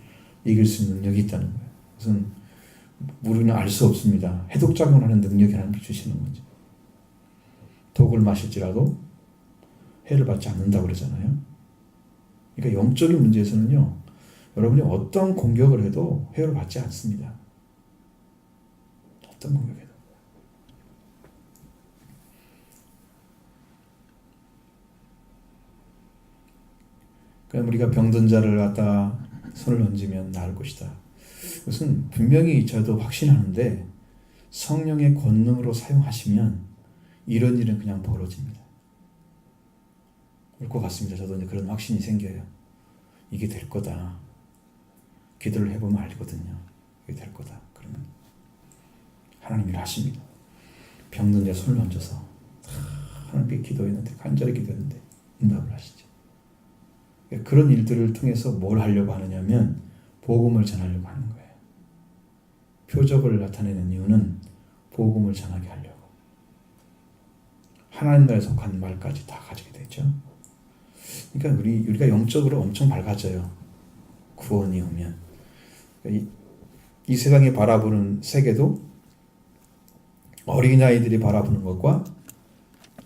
이길 수 있는 능력이 있다는 거예요. 그것은 우리는 알 수 없습니다. 해독작용을 하는 능력이 하나님 주시는 거죠. 독을 마실지라도 해를 받지 않는다고 그러잖아요. 그러니까 영적인 문제에서는요, 여러분이 어떤 공격을 해도 해를 받지 않습니다. 어떤 공격해도. 그럼 우리가 병든 자를 갖다가 손을 얹으면 나을 것이다. 그것은 분명히 저도 확신하는데 성령의 권능으로 사용하시면 이런 일은 그냥 벌어집니다. 올 것 같습니다. 저도 이제 그런 확신이 생겨요. 이게 될 거다. 기도를 해보면 알거든요. 이게 될 거다. 그러면 하나님이 하십니다. 병든 자 손을 얹어서 하나님께 기도했는데, 간절히 기도했는데 응답을 하시죠. 그런 일들을 통해서 뭘 하려고 하느냐면 복음을 전하려고 하는 거예요. 표적을 나타내는 이유는 복음을 전하게 하려고. 하나님 나라에 속한 말까지 다 가지게 되죠. 그러니까 우리가 영적으로 엄청 밝아져요. 구원이 오면. 이 세상에 바라보는 세계도 어린아이들이 바라보는 것과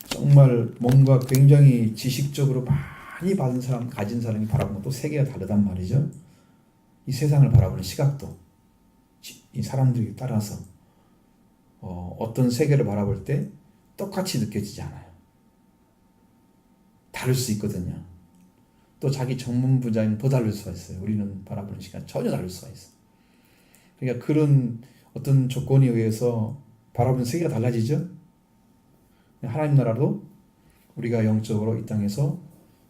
정말 뭔가 굉장히 지식적으로 많이 받은 사람, 가진 사람이 바라보는 것도 세계가 다르단 말이죠. 이 세상을 바라보는 시각도 이 사람들에 따라서 어떤 세계를 바라볼 때 똑같이 느껴지지 않아요. 다를 수 있거든요. 또 자기 전문 분야는 더 다를 수가 있어요. 우리는 바라보는 시간 전혀 다를 수가 있어요. 그러니까 그런 어떤 조건에 의해서 바라보는 세계가 달라지죠. 하나님 나라도 우리가 영적으로 이 땅에서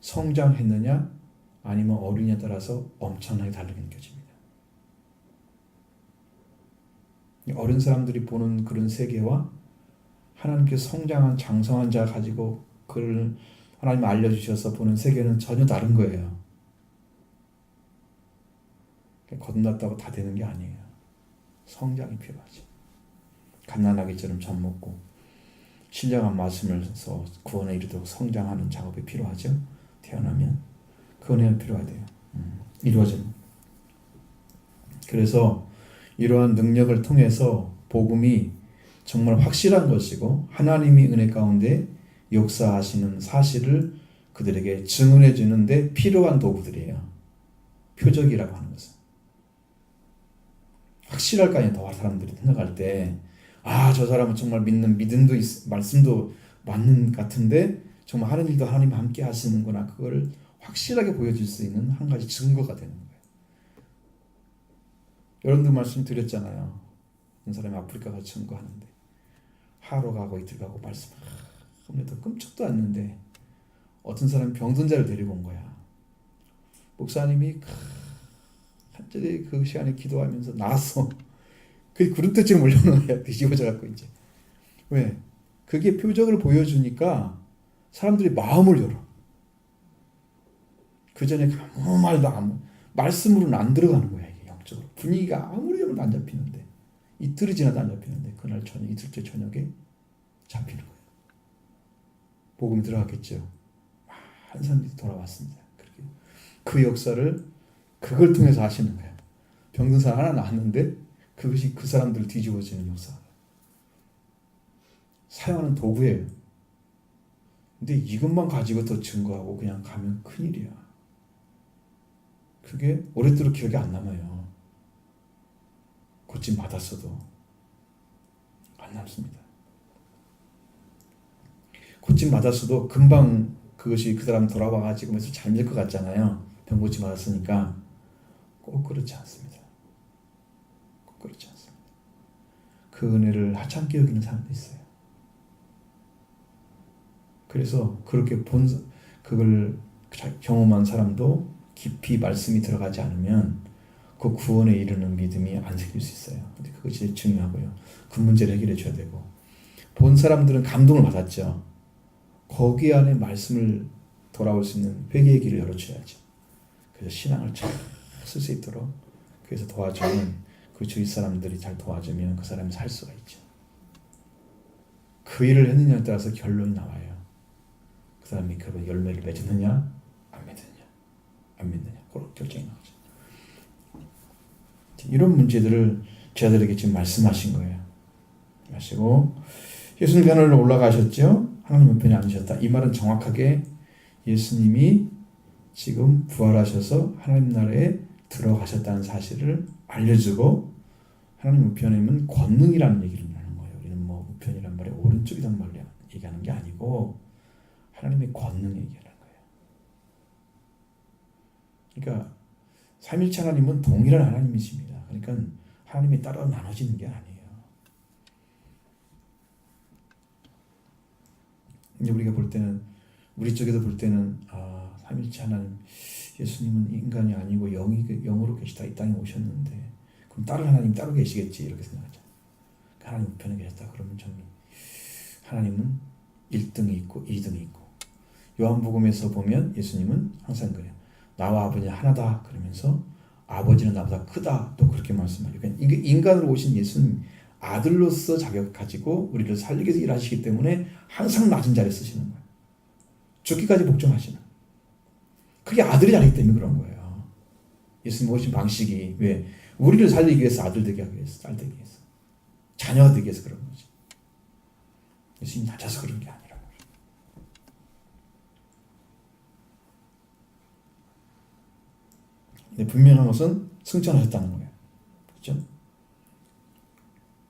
성장했느냐 아니면 어리냐에 따라서 엄청나게 다르게 느껴집니다. 어린 사람들이 보는 그런 세계와 하나님께서 성장한 장성한 자 가지고 그를 하나님 알려주셔서 보는 세계는 전혀 다른 거예요. 거듭났다고 다 되는 게 아니에요. 성장이 필요하지. 갓난아기처럼 젖 먹고 신령한 말씀을 서 구원에 이르도록 성장하는 작업이 필요하죠. 태어나면 그 은혜가 필요하대요. 이루어지는. 그래서 이러한 능력을 통해서 복음이 정말 확실한 것이고 하나님이 은혜 가운데 역사하시는 사실을 그들에게 증언해 주는데 필요한 도구들이에요. 표적이라고 하는 것은. 확실할 거 아니에요. 더 사람들이 생각할 때 저 사람은 정말 믿는 믿음도 말씀도 맞는 것 같은데 정말 하는 일도 하나님이 함께 하시는구나. 그걸 확실하게 보여줄 수 있는 한 가지 증거가 되는 거예요. 여러분도 말씀드렸잖아요. 어떤 사람이 아프리카 가서 증거하는데 하루 가고 이틀 가고 말씀 하면도 끔찍도 않는데 어떤 사람이 병든 자를 데리고 온 거야. 목사님이 한절에 그 시간에 기도하면서 나왔어. 그 구름대처럼 올려놓은 거야. 뒤집어져 갖고 이제. 왜? 그게 표적을 보여주니까 사람들이 마음을 열어. 그 전에 아무 말도 말씀으로는 안 들어가는 거야. 이게 영적으로. 분위기가 아무리 해도 안 잡히는데 이틀이 지나도 안 잡히는데 그날 저녁 이틀째 저녁에 잡히는 거예요. 복음이 들어갔겠죠. 많은 사람들이 돌아왔습니다. 그렇게 그 역사를 그걸 통해서 하시는 거예요. 병든 사람 하나 나왔는데 그것이 그 사람들을 뒤집어지는 역사. 사용하는 도구예요. 근데 이것만 가지고 더 증거하고 그냥 가면 큰일이야. 그게 오랫도록 기억이 안 남아요. 고침 받았어도 안 남습니다. 고침 받았어도 금방 그것이 그 사람 돌아와가지고 잘 믿을 것 같잖아요. 병 고침 받았으니까. 꼭 그렇지 않습니다. 꼭 그렇지 않습니다. 그 은혜를 하찮게 여기는 사람도 있어요. 그래서 그렇게 그걸 경험한 사람도 깊이 말씀이 들어가지 않으면 그 구원에 이르는 믿음이 안 생길 수 있어요. 근데 그것이 중요하고요. 그 문제를 해결해 줘야 되고 본 사람들은 감동을 받았죠. 거기 안에 말씀을 돌아올 수 있는 회개의 길을 열어줘야죠. 그래서 신앙을 잘 쓸 수 있도록 그래서 도와주면 그 주위 사람들이 잘 도와주면 그 사람이 살 수가 있죠. 그 일을 했느냐에 따라서 결론이 나와요. 그 사람이 그 열매를 맺느냐 안 맺느냐 안 맺느냐 그런 결정이 나오죠. 이런 문제들을 제자들에게 지금 말씀하신 거예요. 하시고 예수님 하늘로 올라가셨죠. 하나님 우편에 앉으셨다. 이 말은 정확하게 예수님이 지금 부활하셔서 하나님 나라에 들어가셨다는 사실을 알려주고 하나님 우편에는 권능이라는 얘기를 하는 거예요. 우리는 뭐 우편이란 말에 오른쪽이란 말로 얘기하는 게 아니고 하나님의 권능 얘기하는 거예요. 그러니까 삼일체 하나님은 동일한 하나님이십니다. 그러니까 하나님이 따로 나눠지는 게 아니에요. 이제 우리가 볼 때는 우리 쪽에서 볼 때는 삼일체 하나님 예수님은 인간이 아니고 영으로 계시다 이 땅에 오셨는데 그럼 다른 하나님 따로 계시겠지 이렇게 생각하죠. 하나님 우편에 계셨다 그러면 좀 하나님은 1등이 있고 2등이 있고 요한복음에서 보면 예수님은 항상 그래요. 나와 아버지 하나다 그러면서 아버지는 나보다 크다 또 그렇게 말씀하죠. 그러니까 인간으로 오신 예수님 아들로서 자격 가지고 우리를 살리기 위해서 일하시기 때문에 항상 낮은 자리에 쓰시는 거예요. 죽기까지 복종하시는. 그게 아들이 아니기 때문에 그런 거예요. 예수님 오신 방식이 왜? 우리를 살리기 위해서 아들 되게 하기 위해서 딸 되기 위해서 자녀 되기 위해서 그런 거지. 예수님이 낮아서 그런 게 아니라. 근데 분명한 것은 승천하셨다는 거예요. 그렇죠?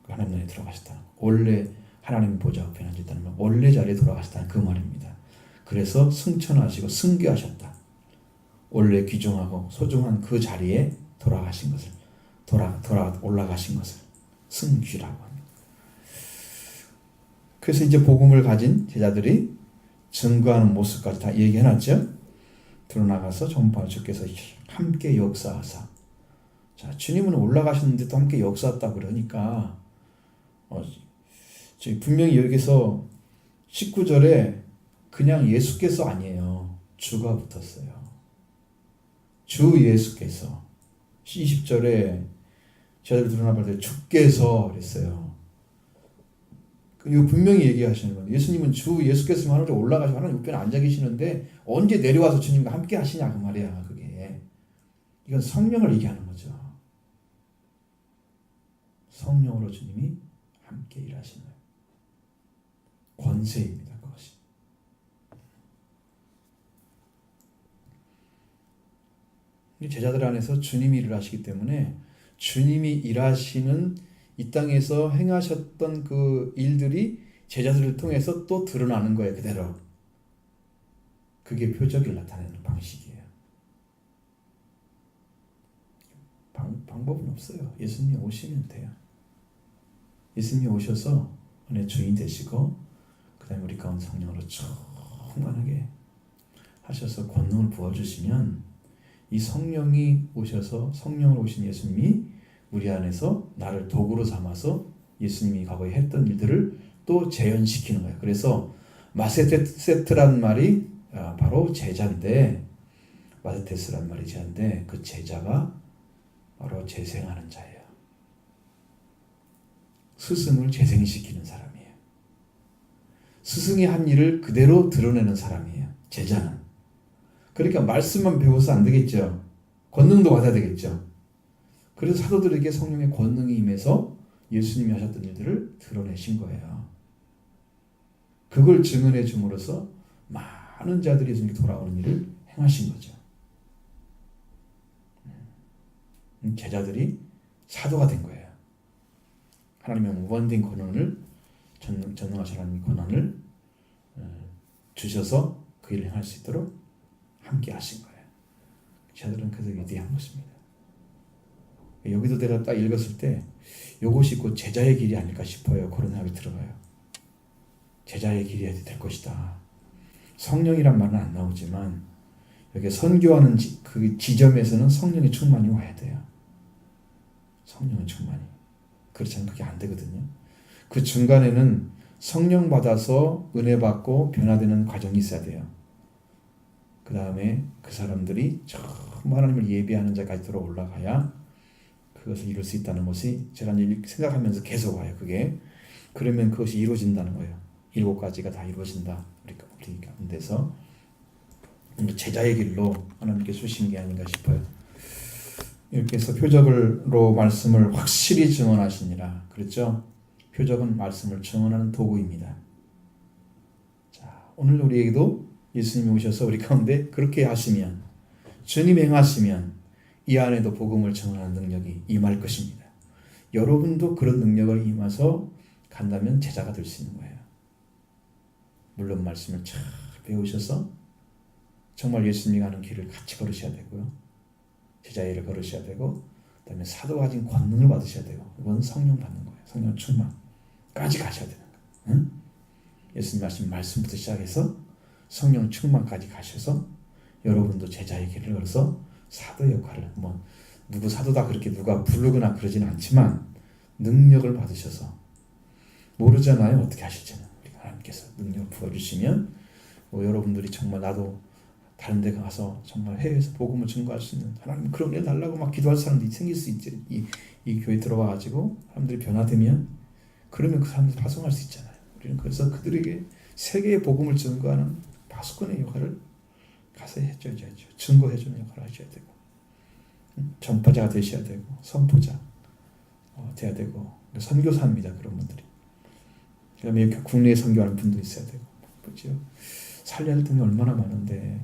하나님 나라에 들어가셨다는 거. 원래 하나님 보좌 앞에 앉았다는 말, 원래 자리에 돌아가셨다는 그 말입니다. 그래서 승천하시고 승귀하셨다. 원래 귀중하고 소중한 그 자리에 돌아가신 것을 올라가신 것을 승귀라고 합니다. 그래서 이제 복음을 가진 제자들이 증거하는 모습까지 다 얘기해놨죠. 드러나가서 전파할 주께서 함께 역사하사. 자, 주님은 올라가셨는데 또 함께 역사했다 그러니까 분명히 여기서 19절에 그냥 예수께서 아니에요. 주가 붙었어요. 주 예수께서. 20절에 제자들 드러나볼 때 주께서 그랬어요. 이거 분명히 얘기하시는 거예요. 예수님은 주 예수께서 하늘에 올라가시고 하나님 우편에 앉아 계시는데 언제 내려와서 주님과 함께 하시냐 그 말이야. 그게 이건 성령을 얘기하는 거죠. 성령으로 주님이 함께 일하시는 권세입니다. 그것이. 제자들 안에서 주님이 일을 하시기 때문에 주님이 일하시는 이 땅에서 행하셨던 그 일들이 제자들을 통해서 또 드러나는 거예요. 그대로. 그게 표적을 나타내는 방식이에요. 방법은 없어요. 예수님이 오시면 돼요. 예수님이 오셔서 은혜 주인 되시고 그 다음에 우리 가운데 성령으로 충만하게 하셔서 권능을 부어주시면 이 성령이 오셔서 성령으로 오신 예수님이 우리 안에서 나를 도구로 삼아서 예수님이 과거에 했던 일들을 또 재현시키는 거예요. 그래서 마세테스라는 말이 바로 제자인데 마세테스라는 말이 제자인데 그 제자가 바로 재생하는 자예요. 스승을 재생시키는 사람이에요. 스승이 한 일을 그대로 드러내는 사람이에요. 제자는. 그러니까 말씀만 배워서 안 되겠죠. 권능도 받아야 되겠죠. 그래서 사도들에게 성령의 권능이 임해서 예수님이 하셨던 일들을 드러내신 거예요. 그걸 증언해 줌으로써 많은 자들이 예수님께 돌아오는 일을 행하신 거죠. 제자들이 사도가 된 거예요. 하나님의 무한된 권한을 전능하신 하나님의 권한을 주셔서 그 일을 행할 수 있도록 함께 하신 거예요. 제자들은 그래서 위대한 것입니다. 여기도 내가 딱 읽었을 때 이것이 곧 제자의 길이 아닐까 싶어요. 그런 생각이 들어요. 제자의 길이 될 것이다. 성령이란 말은 안 나오지만 여기 선교하는 그 지점에서는 성령의 충만이 와야 돼요. 성령의 충만이. 그렇지 않으면 그게 안 되거든요. 그 중간에는 성령 받아서 은혜 받고 변화되는 과정이 있어야 돼요. 그 다음에 그 사람들이 정말 하나님을 예배하는 자까지 들어 올라가야 그것을 이룰 수 있다는 것이 제가 생각하면서 계속 와요. 그게. 그러면 그것이 이루어진다는 거예요. 7가지가 다 이루어진다. 우리 가운데서 제자의 길로 하나님께 주신 게 아닌가 싶어요. 이렇게 해서 표적으로 말씀을 확실히 증언하시니라. 그렇죠? 표적은 말씀을 증언하는 도구입니다. 자, 오늘 우리에게도 예수님이 오셔서 우리 가운데 그렇게 하시면, 주님 행하시면 이 안에도 복음을 증언하는 능력이 임할 것입니다. 여러분도 그런 능력을 임해서 간다면 제자가 될 수 있는 거예요. 물론 말씀을 잘 배우셔서 정말 예수님이 가는 길을 같이 걸으셔야 되고요. 제자의 일을 걸으셔야 되고, 그 다음에 사도가 가진 권능을 받으셔야 되고, 이건 성령 받는 거예요. 성령 충만까지 가셔야 되는 거예요. 응? 예수님 하신 말씀부터 시작해서 성령 충만까지 가셔서 여러분도 제자의 길을 걸어서 사도 역할을 뭐 누구 사도다 그렇게 누가 부르거나 그러지는 않지만 능력을 받으셔서 모르잖아요 어떻게 하실지는. 우리 하나님께서 능력을 부어주시면 뭐 여러분들이 정말 나도 다른 데 가서 정말 해외에서 복음을 증거할 수 있는 하나님 그런 일 달라고 막 기도할 사람들이 생길 수 있지. 이 교회 들어와 가지고 사람들이 변화되면 그러면 그 사람들 파송할 수 있잖아요. 우리는 그래서 그들에게 세계의 복음을 증거하는 파수꾼의 역할을 가서 해줘야죠. 증거해주는 역할을 하셔야 되고 전파자가 되셔야 되고 선포자 돼야 되고 선교사입니다. 그런 분들이. 그다음에 국내에 선교하는 분도 있어야 되고 그렇죠. 살려야 할 돈이 얼마나 많은데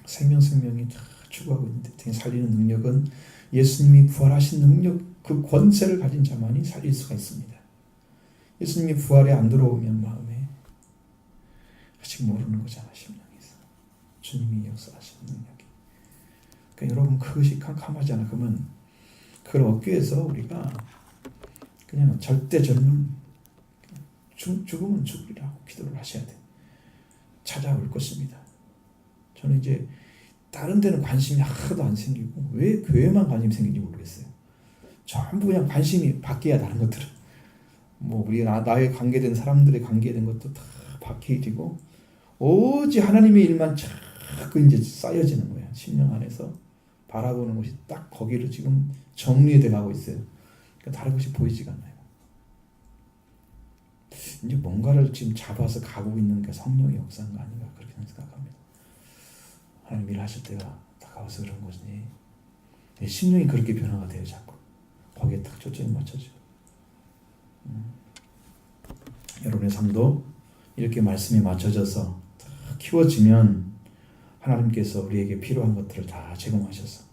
생명이 다 추구하고 있는데 살리는 능력은 예수님이 부활하신 능력 그 권세를 가진 자만이 살릴 수가 있습니다. 예수님이 부활에 안 들어오면 마음에 아직 모르는 거잖아. 심령에서 주님이 역사하시는 능력이. 그러니까 여러분 그것이 캄캄하잖아. 그러면 그걸 얻기 위해서 우리가 그냥 절대절명 죽으면 죽으리라고 기도를 하셔야 돼. 찾아올 것입니다. 저는 이제 다른 데는 관심이 하나도 안 생기고 왜 교회만 관심이 생기는지 모르겠어요. 전부 그냥 관심이 바뀌어야 다른 것들은 뭐 우리 나에 관계된 사람들의 관계된 것도 다 바뀌어지고 오직 하나님의 일만 자꾸 이제 쌓여지는 거예요. 심령 안에서 바라보는 것이 딱 거기로 지금 정리돼 가고 있어요. 그러니까 다른 것이 보이지가 않아요. 이제 뭔가를 지금 잡아서 가고 있는 게 성령의 역사가 아닌가 그렇게 생각합니다. 하나님 일 하실 때가 다가와서 그런 거지. 심령이 그렇게 변화가 돼요. 자꾸 거기에 딱 초점이 맞춰져요. 여러분의 삶도 이렇게 말씀이 맞춰져서 키워지면 하나님께서 우리에게 필요한 것들을 다 제공하셔서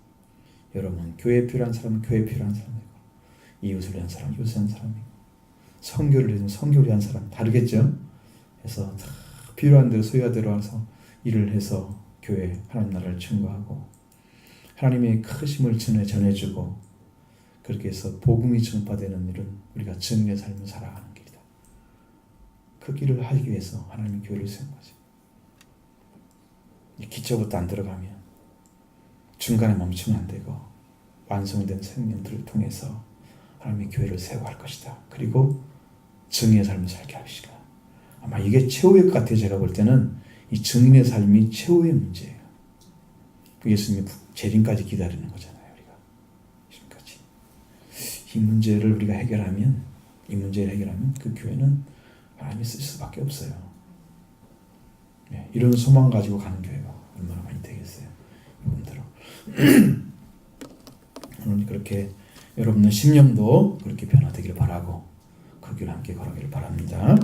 여러분 교회에 필요한 사람은 교회에 필요한 사람이고 이웃을 위한 사람은 이웃을 위한 사람이고 선교를 위한 선교를 위한 사람 다르겠죠. 그래서 다 필요한 대로 소유대로 와서 일을 해서 교회 하나님 나라를 증거하고 하나님의 크심을 전해주고 그렇게 해서 복음이 전파되는 일은 우리가 증인의 삶을 살아가는 길이다. 그 길을 하기 위해서 하나님의 교회를 세운 거죠. 기초부터 안 들어가면 중간에 멈추면 안 되고 완성된 생명들을 통해서 하나님의 교회를 세워야 할 것이다. 그리고 증인의 삶을 살게 할 것이다. 아마 이게 최후의 것 같아요. 제가 볼 때는 이 증인의 삶이 최후의 문제예요. 예수님이 재림까지 기다리는 거잖아요. 우리가 지금까지 이 문제를 우리가 해결하면 그 교회는 하나님이 쓸 수밖에 없어요. 네, 이런 소망 가지고 가는 교회가 얼마나 많이 되겠어요. 이분들은 오늘 그렇게 여러분의 심령도 그렇게 변화되기를 바라고 그 길을 함께 걸어가기를 바랍니다.